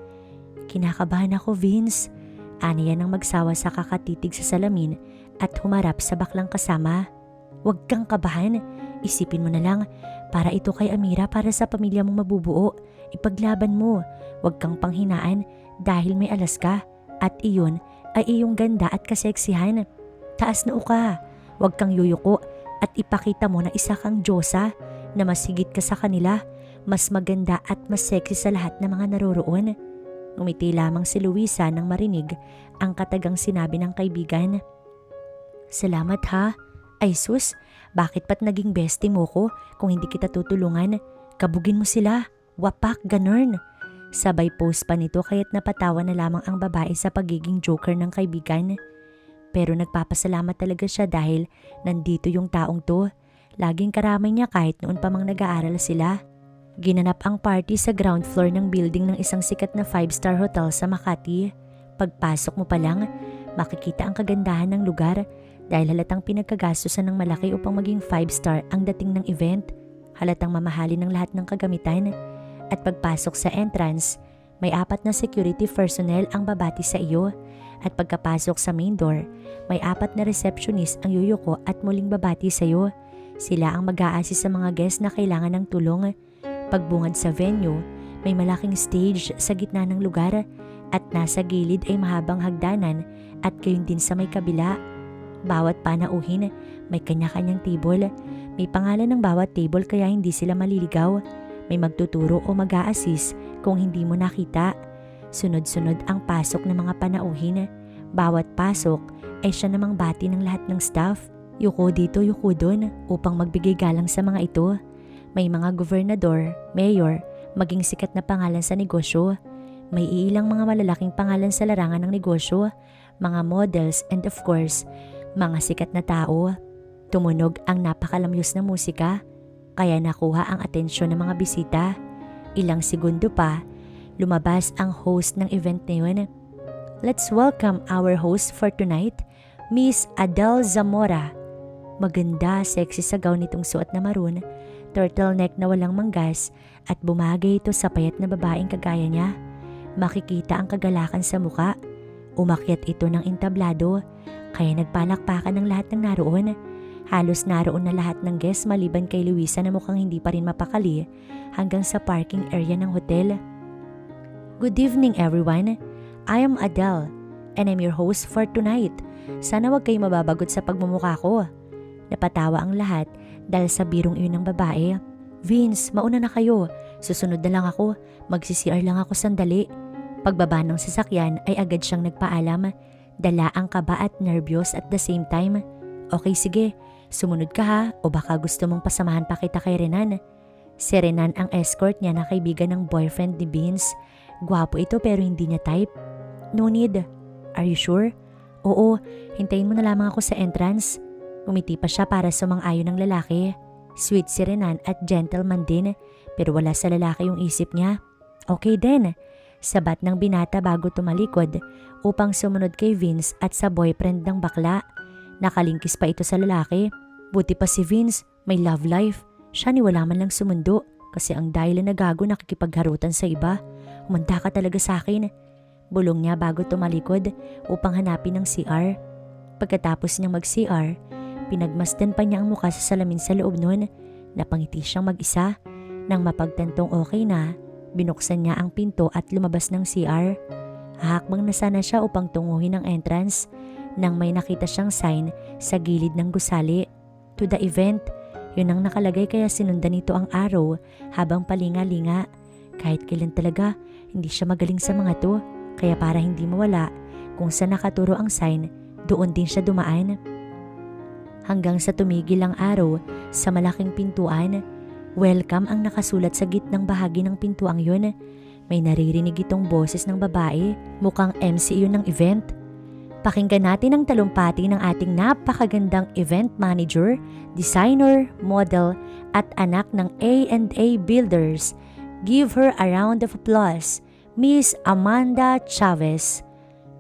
Kinakabahan ako, Vince. Aniya nang magsawa sa kakatitig sa salamin at humarap sa baklang kasama. Huwag kang kabahan. Isipin mo na lang, para ito kay Amira, para sa pamilya mong mabubuo. Ipaglaban mo. Huwag kang panghinaan dahil may alas ka. At iyon ay iyong ganda at kaseksihan. Taas na uka. Huwag kang yuyuko at ipakita mo na isa kang Diyosa na mas higit ka sa kanila, mas maganda at mas sexy sa lahat ng mga naroroon. Ngumiti lamang si Luisa nang marinig ang katagang sinabi ng kaibigan. Salamat ha. Ay sus, bakit pat naging bestie mo ko kung hindi kita tutulungan? Kabugin mo sila. Wapak, ganun. Sabay post pa nito kaya't napatawa na lamang ang babae sa pagiging joker ng kaibigan. Pero nagpapasalamat talaga siya dahil nandito yung taong to. Laging karamay niya kahit noon pa mang nag-aaral sila. Ginanap ang party sa ground floor ng building ng isang sikat na 5-star hotel sa Makati. Pagpasok mo pa lang, makikita ang kagandahan ng lugar dahil halatang pinagkagastusan ng malaki upang maging 5-star ang dating ng event. Halatang mamahalin ng lahat ng kagamitan. At pagpasok sa entrance, may 4 na security personnel ang babati sa iyo. At pagkapasok sa main door, may 4 na receptionist ang yuyuko at muling babati sa iyo. Sila ang mag-a-assist sa mga guests na kailangan ng tulong. Pagbungad sa venue, may malaking stage sa gitna ng lugar at nasa gilid ay mahabang hagdanan at gayon din sa may kabila. Bawat panauhin, may kanya-kanyang table. May pangalan ng bawat table kaya hindi sila maliligaw. May magtuturo o mag-a-assist kung hindi mo nakita. Sunod-sunod ang pasok ng mga panauhin. Bawat pasok ay siya namang bati ng lahat ng staff. Yuko dito, yuko doon upang magbigay galang sa mga ito. May mga gobernador, mayor, maging sikat na pangalan sa negosyo. May ilang mga malalaking pangalan sa larangan ng negosyo, mga models and of course, mga sikat na tao. Tumunog ang napakalamyos na musika, kaya nakuha ang atensyon ng mga bisita. Ilang segundo pa, lumabas ang host ng event na yun. Let's welcome our host for tonight, Miss Adele Zamora. Maganda, sexy sa gown nitong suot na maroon, turtleneck na walang manggas at bumagay ito sa payat na babaeng kagaya niya. Makikita ang kagalakan sa muka. Umakyat ito ng entablado, kaya nagpalakpakan ng lahat ng naroon. Halos naroon na lahat ng guests maliban kay Luisa na mukhang hindi pa rin mapakali hanggang sa parking area ng hotel. Good evening everyone. I am Adele and I'm your host for tonight. Sana wag kayo mababagot sa pagmumukha ko. Napatawa ang lahat dahil sa birong iyon ng babae. Vince, mauna na kayo. Susunod na lang ako. Magsi-CR lang ako sandali. Pagbaba ng sasakyan ay agad siyang nagpaalam. Dala ang kaba at nervyos at the same time. Okay sige, sumunod ka ha o baka gusto mong pasamahan pa kita kay Renan. Si Renan ang escort niya na kaibigan ng boyfriend ni Vince. Gwapo ito pero hindi niya type. No need. Are you sure? Oo, hintayin mo na lamang ako sa entrance. Umiti pa siya para sumang-ayon ng lalaki. Sweet si Renan at gentleman din pero wala sa lalaki yung isip niya. Okay din. Sabat ng binata bago tumalikod upang sumunod kay Vince at sa boyfriend ng bakla. Nakalingkis pa ito sa lalaki. Buti pa si Vince, may love life. Siya ni wala man lang sumundo kasi ang dahilan na gago nakikipagharutan sa iba. Umanda ka talaga sa akin. Bulong niya bago tumalikod upang hanapin ang CR. Pagkatapos niyang mag-CR, pinagmasdan pa niya ang mukha sa salamin sa loob nun. Napangiti siyang mag-isa. Nang mapagtantong okay na, binuksan niya ang pinto at lumabas ng CR. Hahakbang na sana siya upang tunguhin ang entrance nang may nakita siyang sign sa gilid ng gusali. To the event, yun ang nakalagay kaya sinundan nito ang araw habang palinga-linga. Kahit kailan talaga, hindi siya magaling sa mga to. Kaya para hindi mawala, kung saan nakaturo ang sign, doon din siya dumaan. Hanggang sa tumigil ang araw sa malaking pintuan. Welcome ang nakasulat sa gitnang bahagi ng pintuang yun. May naririnig itong boses ng babae, mukhang MC yun ng event. Pakinggan natin ang talumpati ng ating napakagandang event manager, designer, model at anak ng A&A Builders. Give her a round of applause, Miss Amanda Chavez.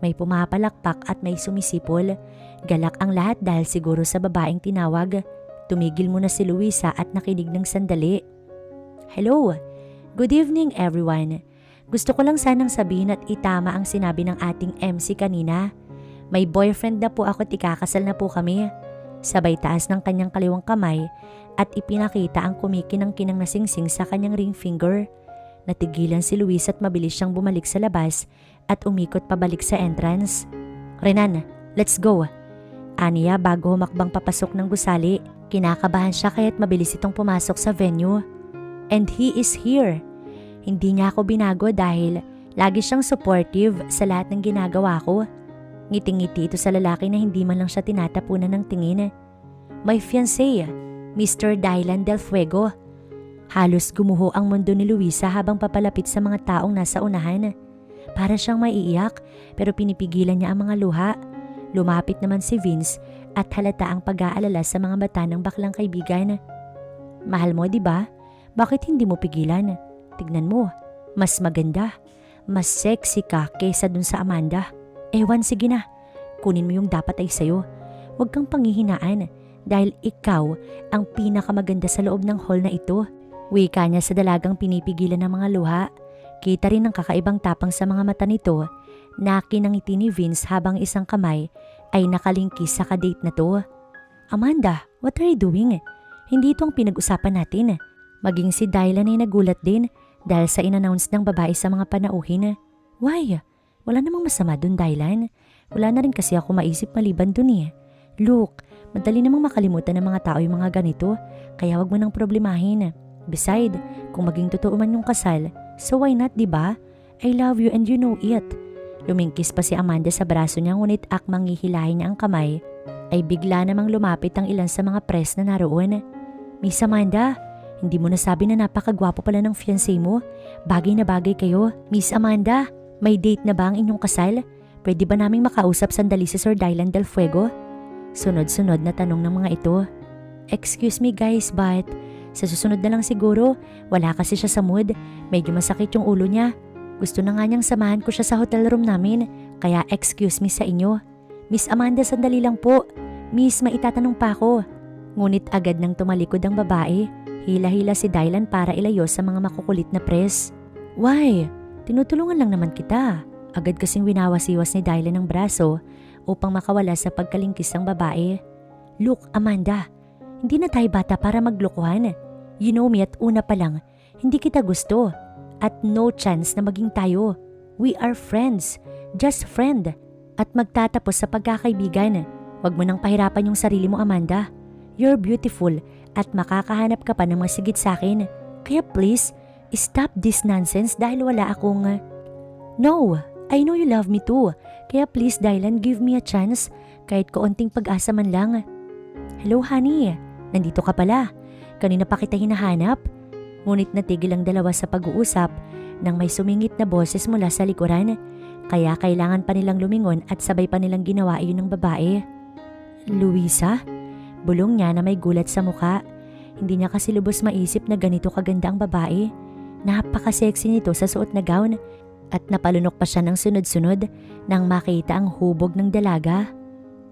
May pumapalakpak at may sumisipol. Galak ang lahat dahil siguro sa babaeng tinawag. Tumigil muna si Luisa at nakinig ng sandali. Hello, good evening everyone. Gusto ko lang sanang sabihin at itama ang sinabi ng ating MC kanina. May boyfriend na po ako at ikakasal na po kami. Sabay taas ng kanyang kaliwang kamay at ipinakita ang kumikinang-kinang na singsing sa kanyang ring finger. Natigilan si Luis at mabilis siyang bumalik sa labas at umikot pabalik sa entrance. Renan, let's go. Aniya bago humakbang papasok ng gusali. Kinakabahan siya kaya't mabilis itong pumasok sa venue. And he is here. Hindi niya ako binago dahil lagi siyang supportive sa lahat ng ginagawa ko. Ngiting-ngiti ito sa lalaki na hindi man lang siya tinatapunan ng tingin. My fiancé, Mr. Dylan Del Fuego. Halos gumuho ang mundo ni Luisa habang papalapit sa mga taong nasa unahan. Para siyang maiiyak pero pinipigilan niya ang mga luha. Lumapit naman si Vince at halata ang pag-aalala sa mga mata ng baklang kaibigan. Mahal mo, di ba? Bakit hindi mo pigilan? Tignan mo, mas maganda, mas sexy ka kaysa dun sa Amanda. Ewan, sige na, kunin mo yung dapat ay sayo. Huwag kang panghihinaan dahil ikaw ang pinakamaganda sa loob ng hall na ito. Wika niya sa dalagang pinipigilan ng mga luha. Kita rin ang kakaibang tapang sa mga mata nito na kinangiti ni Vince habang isang kamay ay nakalingkis sa kadate na to. Amanda, what are you doing? Hindi ito ang pinag-usapan natin. Maging si Dylan ay nagulat din dahil sa in-announce ng babae sa mga panauhin. Why? Wala namang masama dun, Dylan. Wala na rin kasi ako maisip maliban dun eh. Look, Madali namang makalimutan ng mga tao yung mga ganito, kaya wag mo nang problemahin. Beside, kung maging totoo man yung kasal, so why not, diba? I love you and you know it. Lumingkis pa si Amanda sa braso niya, ngunit akmang hihilahin niya ang kamay, ay bigla namang lumapit ang ilan sa mga press na naroon. Miss Amanda, hindi mo nasabi na napakagwapo pala ng fiancé mo. Bagay na bagay kayo. Miss Amanda, may date na ba ang inyong kasal? Pwede ba naming makausap sandali si Sir Dylan Del Fuego? Sunod-sunod na tanong ng mga ito. Excuse me guys, but sa susunod na lang siguro. Wala kasi siya sa mood. Medyo masakit yung ulo niya. Gusto na nga niyang samahan ko siya sa hotel room namin. Kaya excuse me sa inyo. Miss Amanda, sandali lang po. Miss, maitatanong pa ako. Ngunit agad nang tumalikod ang babae. Hila-hila si Dylan para ilayo sa mga makukulit na press. Why? Tinutulungan lang naman kita. Agad kasing winawasiwas ni Dylan ang braso upang makawala sa pagkalingkis ng babae. Look, Amanda, hindi na tayo bata para maglokohan. You know me, at una pa lang, hindi kita gusto. At no chance na maging tayo. We are friends. Just friend. At magtatapos sa pagkakaibigan. Huwag mo nang pahirapan yung sarili mo, Amanda. You're beautiful at makakahanap ka pa ng masigit sa akin. Kaya please, stop this nonsense dahil wala akong... No, I know you love me too. Kaya please, Dylan, give me a chance. Kahit kaunting pag-asa man lang. Hello, honey. Nandito ka pala. Kanina pa kita hinahanap. Ngunit natigil ang dalawa sa pag-uusap nang may sumingit na boses mula sa likuran. Kaya kailangan pa nilang lumingon at sabay pa nilang ginawa iyon ng babae. Luisa? Bulong niya na may gulat sa muka. Hindi niya kasi lubos maisip na ganito kaganda ang babae. Napaka-sexy nito sa suot na gown at napalunok pa siya ng sunod-sunod nang makita ang hubog ng dalaga.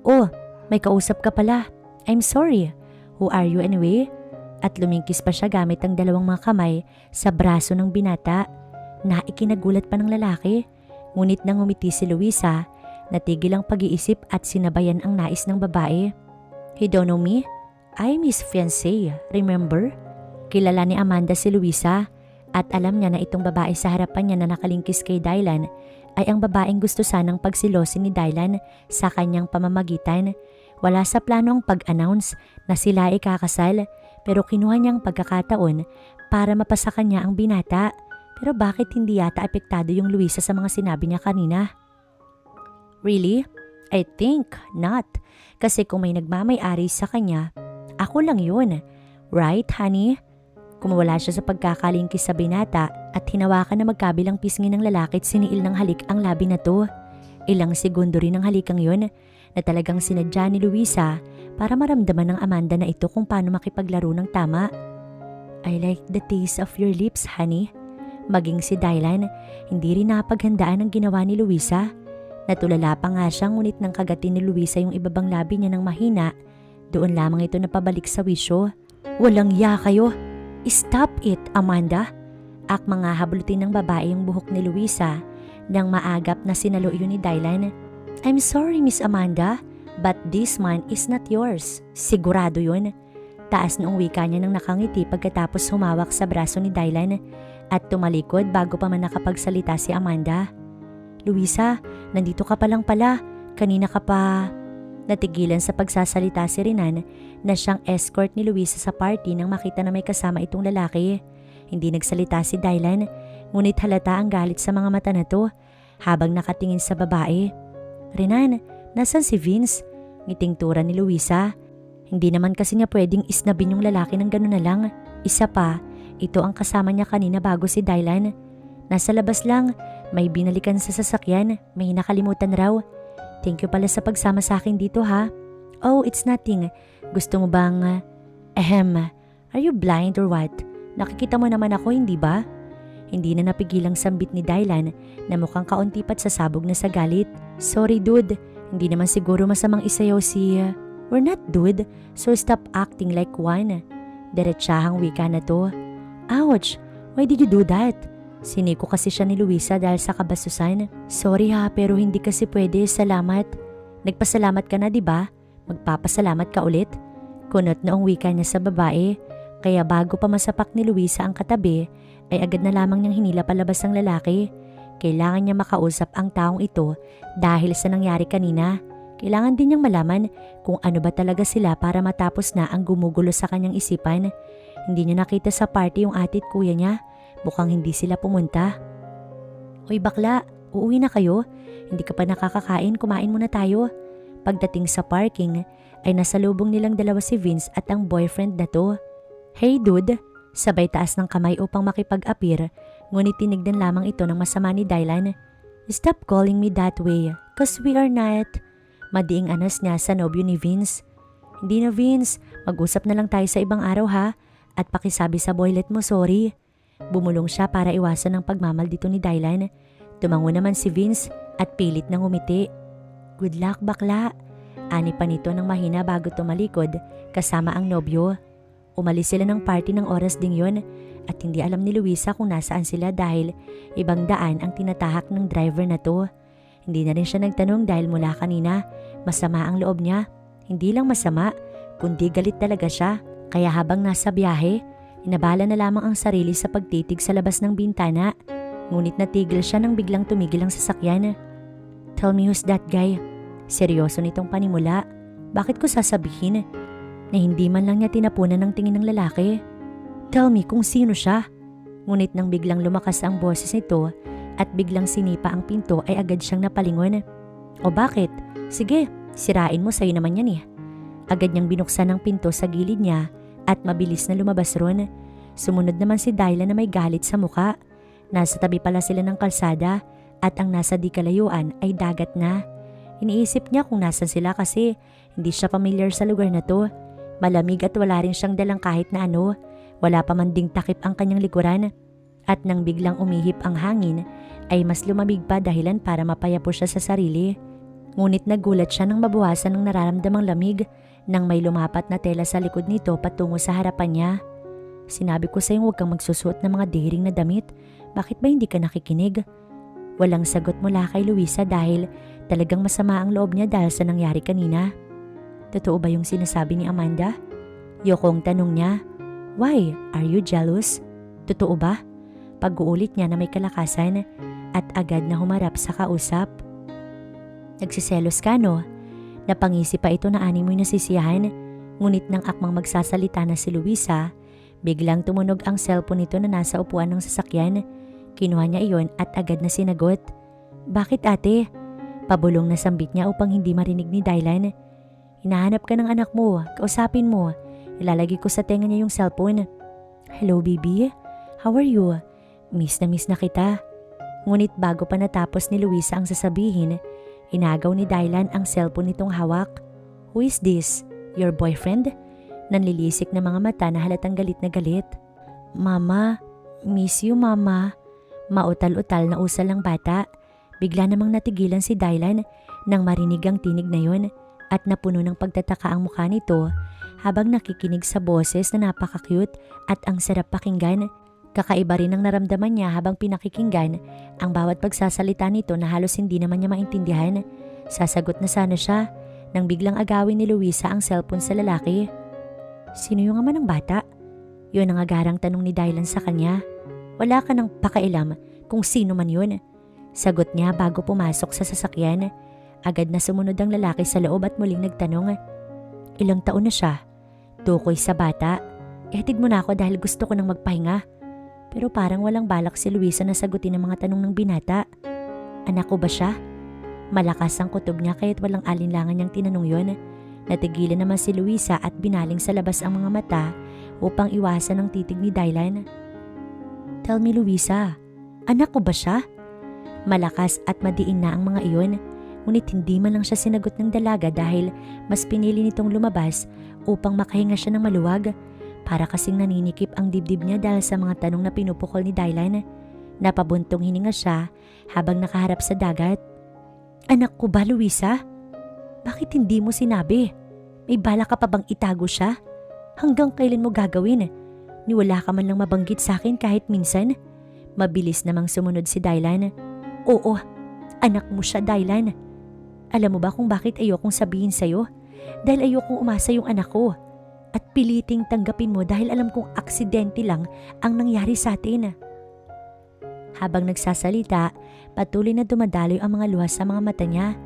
Oh, may kausap ka pala. I'm sorry. Who are you anyway? At lumingkis pa siya gamit ang dalawang mga kamay sa braso ng binata na ikinagulat pa ng lalaki. Ngunit nang umiti si Luisa, natigil ang pag-iisip at sinabayan ang nais ng babae. You don't know me? I'm his fiancé, remember? Kilala ni Amanda si Luisa at alam niya na itong babae sa harapan niya na nakalingkis kay Dylan ay ang babaeng gusto sanang pagsilosin ni Dylan sa kanyang pamamagitan. Wala sa plano ang pag-announce na sila ay kakasal pero kinuha niyang pagkakataon para mapasa kanya ang binata. Pero bakit hindi yata apektado yung Luisa sa mga sinabi niya kanina? Really? I think not. Kasi kung may nagmamay-ari sa kanya, ako lang yun. Right, honey? Kumawala siya sa pagkakalingkis sa binata at hinawakan na magkabilang pisngi ng lalaki at siniil ng halik ang labi na to. Ilang segundo rin ang halikang yun na talagang sinadya ni Luisa para maramdaman ng Amanda na ito kung paano makipaglaro ng tama. I like the taste of your lips, honey. Maging si Dylan, hindi rin napaghandaan ang ginawa ni Luisa. Natulala pa nga siya ngunit nang kagatin ni Luisa yung ibabang labi niya ng mahina, doon lamang ito napabalik sa wisyo. Walang ya kayo. Stop it, Amanda. Akmang nga hablutin ng babae yung buhok ni Luisa nang maagap na sinalo yun ni Dylan. I'm sorry, Miss Amanda, but this man is not yours. Sigurado yun. Taas noong wika niya nang nakangiti pagkatapos humawak sa braso ni Dylan at tumalikod bago pa man nakapagsalita si Amanda. Luisa, nandito ka pa lang pala. Kanina ka pa... Natigilan sa pagsasalita si Renan na siyang escort ni Luisa sa party nang makita na may kasama itong lalaki. Hindi nagsalita si Dylan, ngunit halata ang galit sa mga mata na to habang nakatingin sa babae. Renan, nasan si Vince? Ngiting tura ni Luisa. Hindi naman kasi niya pwedeng isnabin yung lalaki ng gano'n na lang. Isa pa, ito ang kasama niya kanina bago si Dylan. Nasa labas lang, may binalikan sa sasakyan, may nakalimutan raw. Thank you pala sa pagsama sa akin dito ha. Oh, it's nothing. Gusto mo bang... are you blind or what? Nakikita mo naman ako, hindi ba? Hindi na napigilang sambit ni Dylan na mukhang kaunti pa't sasabog na sa galit. Sorry dude, hindi naman siguro masamang isayaw si... We're not dude, so stop acting like one. Diretsahang wika na to. Ouch, why did you do that? Siniko kasi siya ni Luisa dahil sa kabasusan. Sorry ha, pero hindi kasi pwede. Salamat. Nagpasalamat ka na, di ba? Magpapasalamat ka ulit. Kunot na ang wika niya sa babae. Kaya bago pa masapak ni Luisa ang katabi, ay agad na lamang niyang hinila palabas ang lalaki. Kailangan niya makausap ang taong ito dahil sa nangyari kanina. Kailangan din niyang malaman kung ano ba talaga sila para matapos na ang gumugulo sa kanyang isipan. Hindi niya nakita sa party yung ate at kuya niya. Mukhang hindi sila pumunta. Hoy bakla, uuwi na kayo? Hindi ka pa nakakakain, kumain muna tayo. Pagdating sa parking ay nasalubong nilang dalawa si Vince at ang boyfriend na to. Hey dude, sabay taas ng kamay upang makipag-appear, ngunit tinignan lamang ito ng masama ni Dylan. Stop calling me that way, cause we are not. Madiing anas niya sa nobyo ni Vince. Hindi na Vince, mag-usap na lang tayo sa ibang araw ha, at pakisabi sa boylet mo sorry. Bumulong siya para iwasan ang pagmamaldito ni Dylan. Tumango naman si Vince at pilit nang umiti. Good luck bakla. Ani pa nito ng mahina bago tumalikod kasama ang nobyo. Umalis sila ng party ng oras ding yon at hindi alam ni Luisa kung nasaan sila dahil ibang daan ang tinatahak ng driver na to. Hindi na rin siya nagtanong dahil mula kanina masama ang loob niya. Hindi lang masama, kundi galit talaga siya. Kaya habang nasa biyahe, inabala na lamang ang sarili sa pagtitig sa labas ng bintana. Ngunit natigil siya nang biglang tumigil ang sasakyan. Tell me who's that guy? Seryoso nitong panimula. Bakit ko sasabihin na hindi man lang niya tinapunan ng tingin ng lalaki? Tell me kung sino siya. Ngunit nang biglang lumakas ang boses nito at biglang sinipa ang pinto ay agad siyang napalingon. O bakit? Sige, sirain mo, sa'yo naman yan eh. Agad niyang binuksan ang pinto sa gilid niya at mabilis na lumabas ron. Sumunod naman si Dylan na may galit sa muka. Nasa tabi pala sila ng kalsada at ang nasa di kalayuan ay dagat na. Iniisip niya kung nasan sila kasi hindi siya familiar sa lugar na to. Malamig at wala rin siyang dalang kahit na ano. Wala pa man ding takip ang kanyang likuran. At nang biglang umihip ang hangin ay mas lumamig pa dahilan para mapayapo siya sa sarili. Ngunit nagulat siya nang mabawasan ng nararamdamang lamig nang may lumapat na tela sa likod nito patungo sa harapan niya. Sinabi ko sa'yo huwag kang magsusuot ng mga daring na damit. Bakit ba hindi ka nakikinig? Walang sagot mula kay Luisa dahil talagang masama ang loob niya dahil sa nangyari kanina. Totoo ba yung sinasabi ni Amanda? Yokong tanong niya. Why? Are you jealous? Totoo ba? Pag-uulit niya na may kalakasan at agad na humarap sa kausap. Nagsiselos ka no? Napangisi pa ito na ani mo'y nasisiyahan. Ngunit nang akmang magsasalita na si Luisa, biglang tumunog ang cellphone nito na nasa upuan ng sasakyan. Kinuha niya iyon at agad na sinagot. Bakit ate? Pabulong na sambit niya upang hindi marinig ni Dylan. Hinahanap ka ng anak mo, kausapin mo. Ilalagay ko sa tenga niya yung cellphone. Hello baby, how are you? Miss na kita. Ngunit bago pa natapos ni Luisa ang sasabihin, inagaw ni Dylan ang cellphone nitong hawak. Who is this? Your boyfriend? Nanlilisik na mga mata na halatang galit na galit. Mama, miss you mama. Mautal-utal na usal ng bata. Bigla namang natigilan si Dylan nang marinig ang tinig na yon at napuno ng pagtataka ang mukha nito habang nakikinig sa boses na napaka-cute at ang sarap pakinggan. Kakaiba rin ang naramdaman niya habang pinakikinggan ang bawat pagsasalita nito na halos hindi naman niya maintindihan. Sasagot na sana siya nang biglang agawin ni Luisa ang cellphone sa lalaki. Sino yung ama ng bata? Yun ang agarang tanong ni Dylan sa kanya. Wala ka nang pakailam kung sino man yun. Sagot niya bago pumasok sa sasakyan. Agad na sumunod ang lalaki sa loob at muling nagtanong. Ilang taon na siya? Tukoy sa bata. Ihatid mo na ako dahil gusto ko nang magpahinga. Pero parang walang balak si Luisa na sagutin ang mga tanong ng binata. Anak ko ba siya? Malakas ang kutob niya kaya't walang alinlangan niyang tinanong yon. Natigilan naman si Luisa at binaling sa labas ang mga mata upang iwasan ang titig ni Dylan. Tell me Luisa, anak ko ba siya? Malakas at madiin na ang mga iyon, ngunit hindi man lang siya sinagot ng dalaga dahil mas pinili nitong lumabas upang makahinga siya ng maluwag. Para kasing naninikip ang dibdib niya dahil sa mga tanong na pinupukol ni Dylan. Napabuntong hininga siya habang nakaharap sa dagat. Anak ko ba Luisa? Bakit hindi mo sinabi? May bala ka pa bang itago siya? Hanggang kailan mo gagawin? Niwala ka man lang mabanggit sa akin kahit minsan? Mabilis namang sumunod si Dylan. Oo, anak mo siya Dylan. Alam mo ba kung bakit ayokong sabihin sa'yo? Dahil ayokong umasa yung anak ko. At piliting tanggapin mo dahil alam kong aksidente lang ang nangyari sa atin. Habang nagsasalita, patuloy na dumadaloy ang mga luha sa mga mata niya.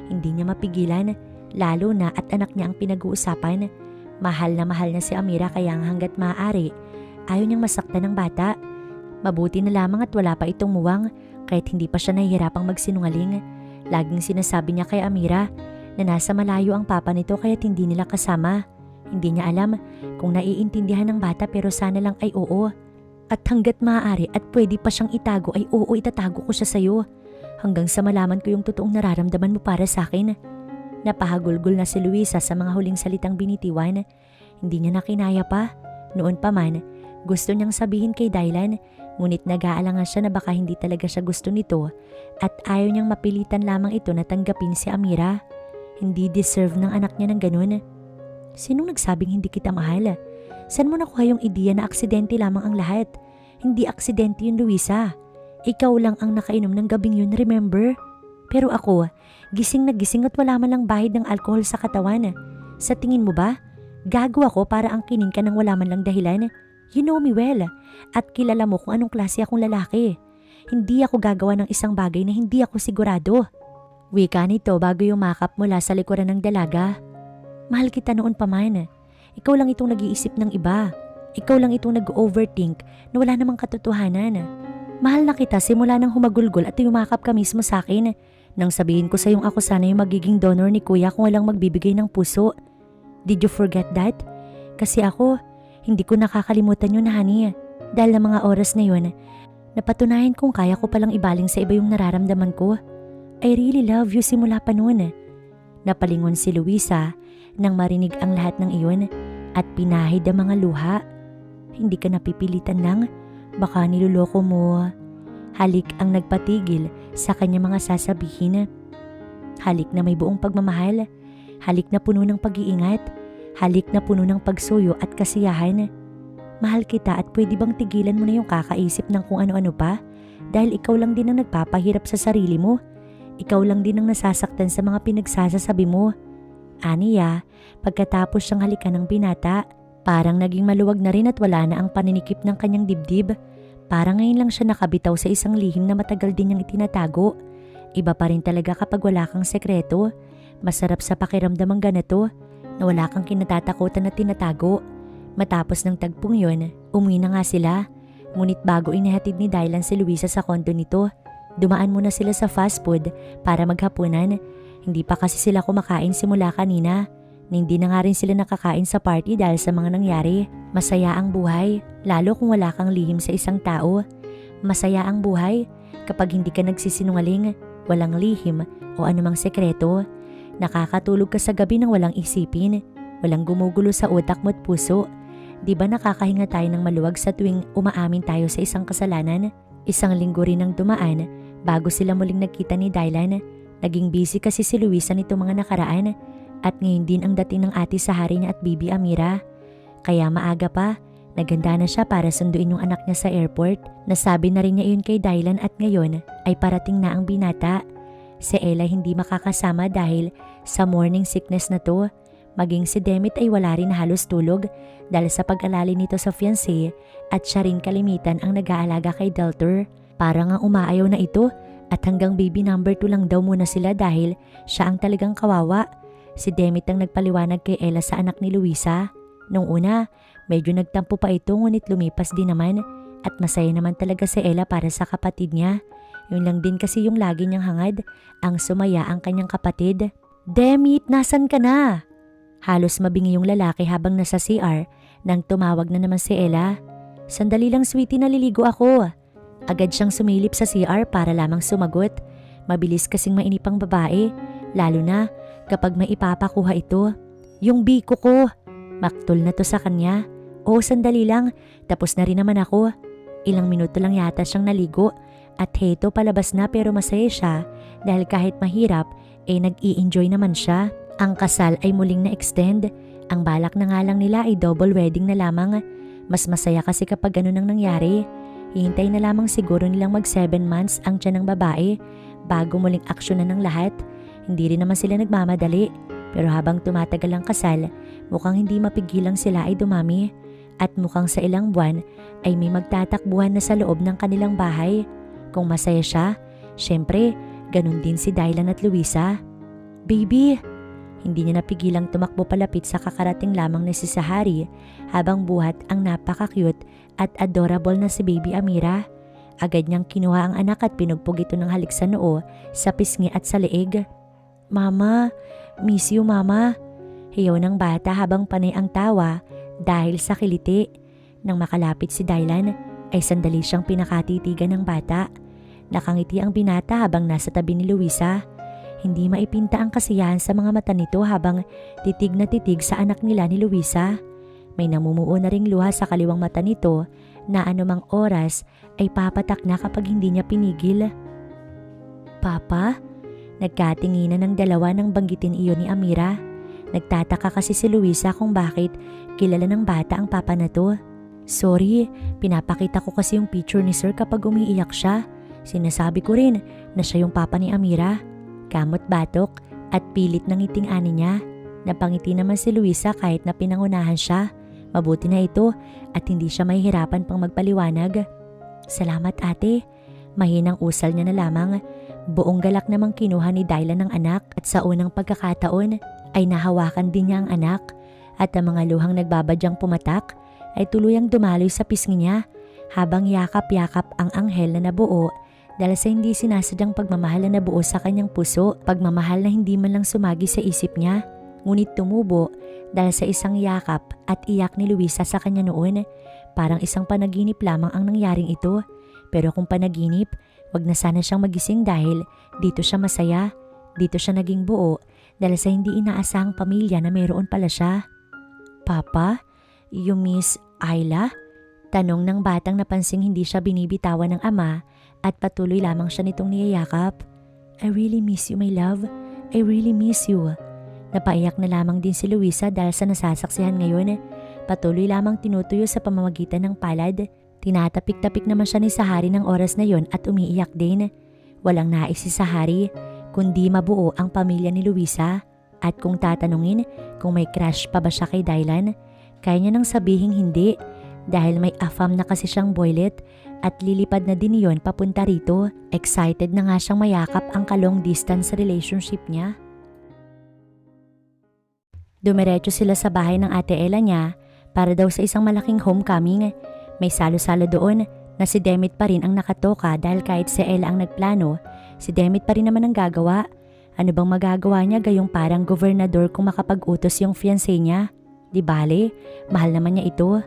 Hindi niya mapigilan Lalo na at anak niya ang pinag-uusapan. Mahal na si Amira kaya hanggat maaari, ayaw niyang masaktan ng bata. Mabuti na lamang at wala pa itong muwang kahit hindi pa siya nahihirapang magsinungaling. Laging sinasabi niya kay Amira na nasa malayo ang papa nito kaya't hindi nila kasama. Hindi niya alam kung naiintindihan ng bata pero sana lang ay oo. At hanggat maaari at pwede pa siyang itago ay oo, itatago ko siya sa'yo. Hanggang sa malaman ko yung totoong nararamdaman mo para sa akin. Napahagulgol na si Luisa sa mga huling salitang binitiwan. Hindi niya na kinaya pa. Noon pa man, gusto niyang sabihin kay Dylan, ngunit nag-aalangan siya na baka hindi talaga siya gusto nito at ayaw niyang mapilitan lamang ito na tanggapin si Amira. Hindi deserve ng anak niya ng ganun. Sinong nagsabing hindi kita mahal? Saan mo nakuha yung ideya na aksidente lamang ang lahat? Hindi aksidente yun, Luisa. Ikaw lang ang nakainom ng gabing yun, remember? Pero ako, gising na gising at wala man lang bahid ng alkohol sa katawan. Sa tingin mo ba? Gago ako para angkinin ka ng wala man lang dahilan? You know me well. At kilala mo kung anong klase akong lalaki. Hindi ako gagawa ng isang bagay na hindi ako sigurado. Wika nito bago yumakap mula sa likuran ng dalaga. Mahal kita noon pa man. Ikaw lang itong nag-iisip ng iba. Ikaw lang itong nag-overthink na wala namang katotohanan. Mahal na kita simula nang humagulgol at yumakap ka mismo sa akin. Nang sabihin ko sa yung ako sana yung magiging donor ni kuya kung walang magbibigay ng puso. Did you forget that? Kasi ako, hindi ko nakakalimutan yun, honey. Dahil ng mga oras na yun, napatunayan kong kaya ko palang ibaling sa iba yung nararamdaman ko. I really love you simula pa noon. Napalingon si Luisa nang marinig ang lahat ng iyon at pinahid ang mga luha. Hindi ka napipilitan lang, baka niloloko mo. Halik ang nagpatigil sa kanya mga sasabihin. Halik na may buong pagmamahal, halik na puno ng pag-iingat, halik na puno ng pagsuyo at kasiyahan. Mahal kita at pwede bang tigilan mo na yung kakaisip ng kung ano-ano pa? Dahil ikaw lang din ang nagpapahirap sa sarili mo. Ikaw lang din ang nasasaktan sa mga pinagsasasabi mo. Aniya, pagkatapos siyang halikan ng binata, parang naging maluwag na rin at wala na ang paninikip ng kanyang dibdib. Parang ngayon lang siya nakabitaw sa isang lihim na matagal din niyang itinatago. Iba pa rin talaga kapag wala kang sekreto. Masarap sa pakiramdam ang ganito na wala kang kinatatakutan na tinatago. Matapos ng tagpong yon, umuwi na nga sila. Ngunit bago inihatid ni Dylan si Luisa sa kondo nito, dumaan muna sila sa fast food para maghapunan. Hindi pa kasi sila kumakain simula kanina. Hindi na nga rin sila nakakain sa party dahil sa mga nangyari. Masaya ang buhay, lalo kung wala kang lihim sa isang tao. Masaya ang buhay kapag hindi ka nagsisinungaling, walang lihim o anumang sekreto. Nakakatulog ka sa gabi nang walang isipin, walang gumugulo sa utak mo at puso. Di ba nakakahinga tayo ng maluwag sa tuwing umaamin tayo sa isang kasalanan? Isang linggo rin ang dumaan bago sila muling nagkita ni Dylan. Naging busy kasi si Luisa nito mga nakaraan. At ngayon din ang dating ng ate sa hari niya at bibi Amira. Kaya maaga pa, naganda na siya para sunduin yung anak niya sa airport. Nasabi na rin niya iyon kay Dylan at ngayon ay parating na ang binata. Si Ella hindi makakasama dahil sa morning sickness na to. Maging si Demit ay wala rin halos tulog dahil sa pag-alala nito sa fiancé at siya rin kalimitan ang nag-aalaga kay Deltor. Parang ang umaayaw na ito at hanggang baby number 2 lang daw muna sila dahil siya ang talagang kawawa. Si Demit ang nagpaliwanag kay Ella sa anak ni Luisa. Nung una, medyo nagtampo pa ito ngunit lumipas din naman at masaya naman talaga si Ella para sa kapatid niya. Yun lang din kasi yung lagi niyang hangad, ang sumaya ang kanyang kapatid. Demit, nasan ka na? Halos mabingi yung lalaki habang nasa CR nang tumawag na naman si Ella. Sandali lang sweetie, naliligo ako. Agad siyang sumilip sa CR para lamang sumagot. Mabilis kasing mainipang babae, lalo na kapag may ipapakuha ito. Yung biko ko. Maktol na to sa kanya. Oo, sandali lang. Tapos na rin naman ako. Ilang minuto lang yata siyang naligo. At heto palabas na pero masaya siya dahil kahit mahirap, nag-i-enjoy naman siya. Ang kasal ay muling na-extend. Ang balak na nga lang nila ay double wedding na lamang. Mas masaya kasi kapag ganun ang nangyari. Hihintay na lamang siguro nilang mag 7 months ang tiyan ng babae bago muling aksyonan ng lahat. Hindi rin naman sila nagmamadali, pero habang tumatagal ang kasal, mukhang hindi mapigilang sila ay dumami at mukhang sa ilang buwan ay may magtatakbuhan na sa loob ng kanilang bahay. Kung masaya siya, syempre, ganun din si Dylan at Luisa. Baby, Hindi niya napigilang tumakbo palapit sa kakarating lamang na si Sahari habang buhat ang napaka-cute at adorable na si Baby Amira. Agad niyang kinuha ang anak at pinugpog ito ng halik sa noo, sa pisngi at sa leeg. "Mama, miss you mama." Hiyaw ng bata habang panay ang tawa dahil sa kiliti. Nang makalapit si Dylan ay sandali siyang pinakatitigan ng bata. Nakangiti ang binata habang nasa tabi ni Luisa. Hindi maipinta ang kasiyahan sa mga mata nito habang titig na titig sa anak nila ni Luisa. May namumuo na ring luha sa kaliwang mata nito na anumang oras ay papatak na kapag hindi niya pinigil. "Papa?" Nagkatinginan ng dalawa nang banggitin iyon ni Amira. Nagtataka kasi si Luisa kung bakit kilala ng bata ang papa na to. "Sorry, pinapakita ko kasi yung picture ni Sir kapag umiiyak siya. Sinasabi ko rin na siya yung papa ni Amira." Kamot batok at pilit ng ngiting ani niya. Napangiti naman si Luisa kahit na pinangunahan siya. Mabuti na ito at hindi siya mahihirapan pang magpaliwanag. "Salamat ate." Mahinang usal niya na lamang. Buong galak namang kinuha ni Dylan ng anak at sa unang pagkakataon ay nahawakan din niya ang anak at ang mga luhang nagbabadyang pumatak ay tuluyang dumaloy sa pisngi niya habang yakap-yakap ang anghel na nabuo dahil sa hindi sinasadyang pagmamahal na nabuo sa kanyang puso, pagmamahal na hindi man lang sumagi sa isip niya, ngunit tumubo dahil sa isang yakap at iyak ni Luisa sa kanya noon. Parang isang panaginip lamang ang nangyaring ito, pero kung panaginip, wag na sana siyang magising dahil dito siya masaya, dito siya naging buo dahil sa hindi inaasahang pamilya na mayroon pala siya. "Papa, you miss Ayla?" Tanong ng batang napansing hindi siya binibitawan ng ama at patuloy lamang siya nitong niyayakap. "I really miss you my love, I really miss you." Napaiyak na lamang din si Luisa dahil sa nasasaksihan ngayon. Patuloy lamang tinutuyo sa pamamagitan ng palad. Tinatapik-tapik naman siya ni Sahari ng oras na yon at umiiyak din. Walang nais si Sahari kundi mabuo ang pamilya ni Luisa. At kung tatanungin kung may crush pa ba siya kay Dylan, kaya niya nang sabihing hindi dahil may afam na kasi siyang boylet at lilipad na din yon papunta rito. Excited na nga siyang mayakap ang ka-long distance relationship niya. Dumiretso sila sa bahay ng ate Ella niya para daw sa isang malaking homecoming. May salo-salo doon na si Demit pa rin ang nakatoka dahil kahit si Ella ang nagplano, si Demit pa rin naman ang gagawa. Ano bang magagawa niya gayong parang gobernador kung makapag-utos yung fiancé niya? Di bale, mahal naman niya ito.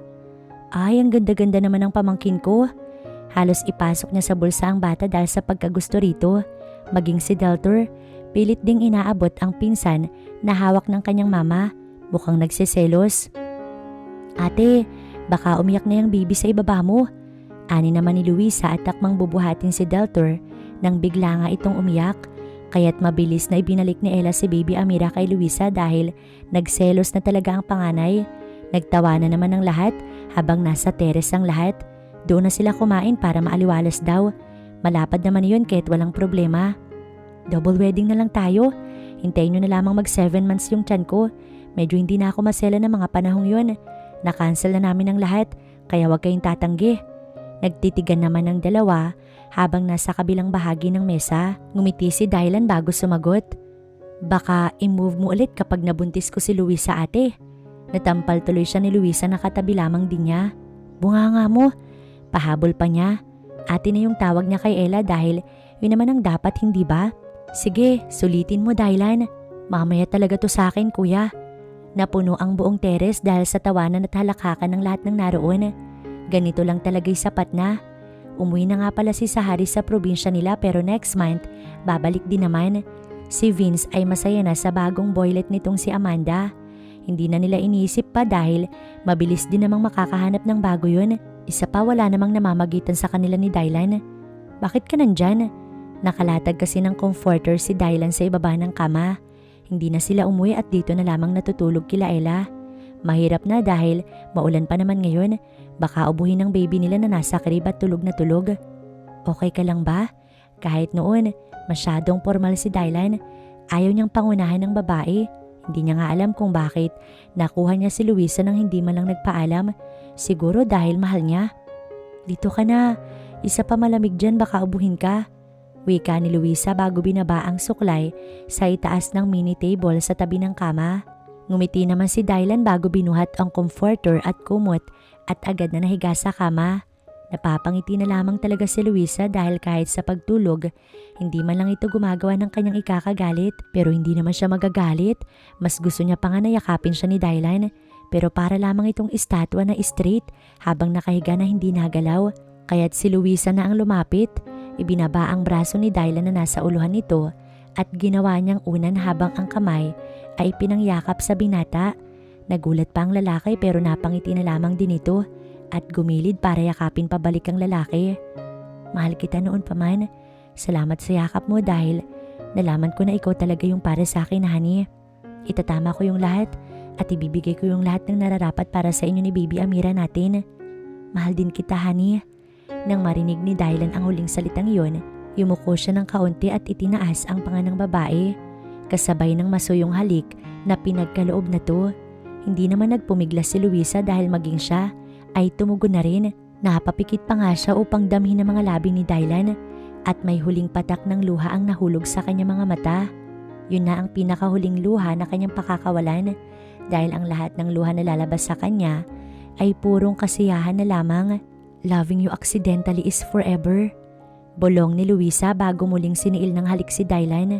"Ay, ang ganda-ganda naman ng pamangkin ko." Halos ipasok niya sa bulsa ang bata dahil sa pagkagusto rito. Maging si Deltor, pilit ding inaabot ang pinsan na hawak ng kanyang mama. Mukhang nagsiselos. "Ate, baka umiyak na yung baby sa ibaba mo." Ani naman ni Luisa at takmang bubuhatin si Deltor nang bigla nga itong umiyak. Kaya't mabilis na ibinalik ni Ella si Baby Amira kay Luisa dahil nagselos na talaga ang panganay. Nagtawanan naman ng lahat habang nasa teres ang lahat. Doon na sila kumain para maaliwalas daw. Malapad naman yun kahit walang problema. "Double wedding na lang tayo. Hintayin nyo na lamang mag 7 months yung tiyan ko. Medyo hindi na ako masela ng mga panahong yun. Na-cancel na namin ang lahat kaya wag kayong tatanggi." Nagtitigan naman ng dalawa habang nasa kabilang bahagi ng mesa. Ngumiti si Dylan bago sumagot. "Baka i-move mo ulit kapag nabuntis ko si Luisa ate." Natampal tuloy siya ni Luisa na katabi lamang din niya. "Bunganga mo." Pahabol pa niya. Ate na yung tawag niya kay Ella dahil yun naman ang dapat, hindi ba? "Sige, sulitin mo Dylan. Mamaya talaga to sa akin kuya." Napuno ang buong teres dahil sa tawanan at halakhakan ng lahat ng naroon. Ganito lang talaga'y sapat na. Umuwi na nga pala si Sahari sa probinsya nila pero next month, babalik din naman. Si Vince ay masaya na sa bagong boylet nitong si Amanda. Hindi na nila iniisip pa dahil mabilis din namang makakahanap ng bago yun. Isa pa, wala namang namamagitan sa kanila ni Dylan. "Bakit ka nandyan?" Nakalatag kasi ng comforter si Dylan sa ibaba ng kama. Hindi na sila umuwi at dito na lamang natutulog kila Ella. Mahirap na dahil maulan pa naman ngayon. Baka ubuhin ng baby nila na nasa crib at tulog na tulog. "Okay ka lang ba?" Kahit noon, masyadong formal si Dylan. Ayaw niyang pangunahan ng babae. Hindi niya nga alam kung bakit nakuha niya si Luisa nang hindi man lang nagpaalam. Siguro dahil mahal niya. "Dito ka na. Isa pa malamig dyan, baka ubuhin ka." Wika ni Luisa bago binaba ang suklay sa itaas ng mini table sa tabi ng kama. Ngumiti naman si Dylan bago binuhat ang comforter at kumot at agad na nahiga sa kama. Napapangiti na lamang talaga si Luisa dahil kahit sa pagtulog, hindi man lang ito gumagawa ng kanyang ikakagalit. Pero hindi naman siya magagalit. Mas gusto niya pa nga na yakapin siya ni Dylan. Pero para lamang itong estatwa na straight habang nakahiga na hindi nagalaw. Kaya't si Luisa na ang lumapit. Ibinaba ang braso ni Dylan na nasa uluhan nito at ginawa niyang unan habang ang kamay ay pinangyakap sa binata. Nagulat pa ang lalaki pero napangiti na lamang din ito at gumilid para yakapin pabalik ang lalaki. Mahal kita noon pa man. Salamat sa yakap mo dahil nalaman ko na ikaw talaga yung para sa akin, honey. Itatama ko yung lahat at ibibigay ko yung lahat ng nararapat para sa inyo ni Baby Amira natin. Mahal din kita, honey. Nang marinig ni Dylan ang huling salitang yun, yumuko siya ng kaunti at itinaas ang panga ng babae. Kasabay ng masuyong halik na pinagkaloob na to. Hindi naman nagpumiglas si Luisa dahil maging siya ay tumugon na rin. Napapikit pa nga siya upang damhin ang mga labi ni Dylan at may huling patak ng luha ang nahulog sa kanyang mga mata. Yun na ang pinakahuling luha na kanyang pakakawalan dahil ang lahat ng luha na lalabas sa kanya ay purong kasiyahan na lamang. Loving you accidentally is forever. Bulong ni Luisa bago muling siniil ng halik si Dylan.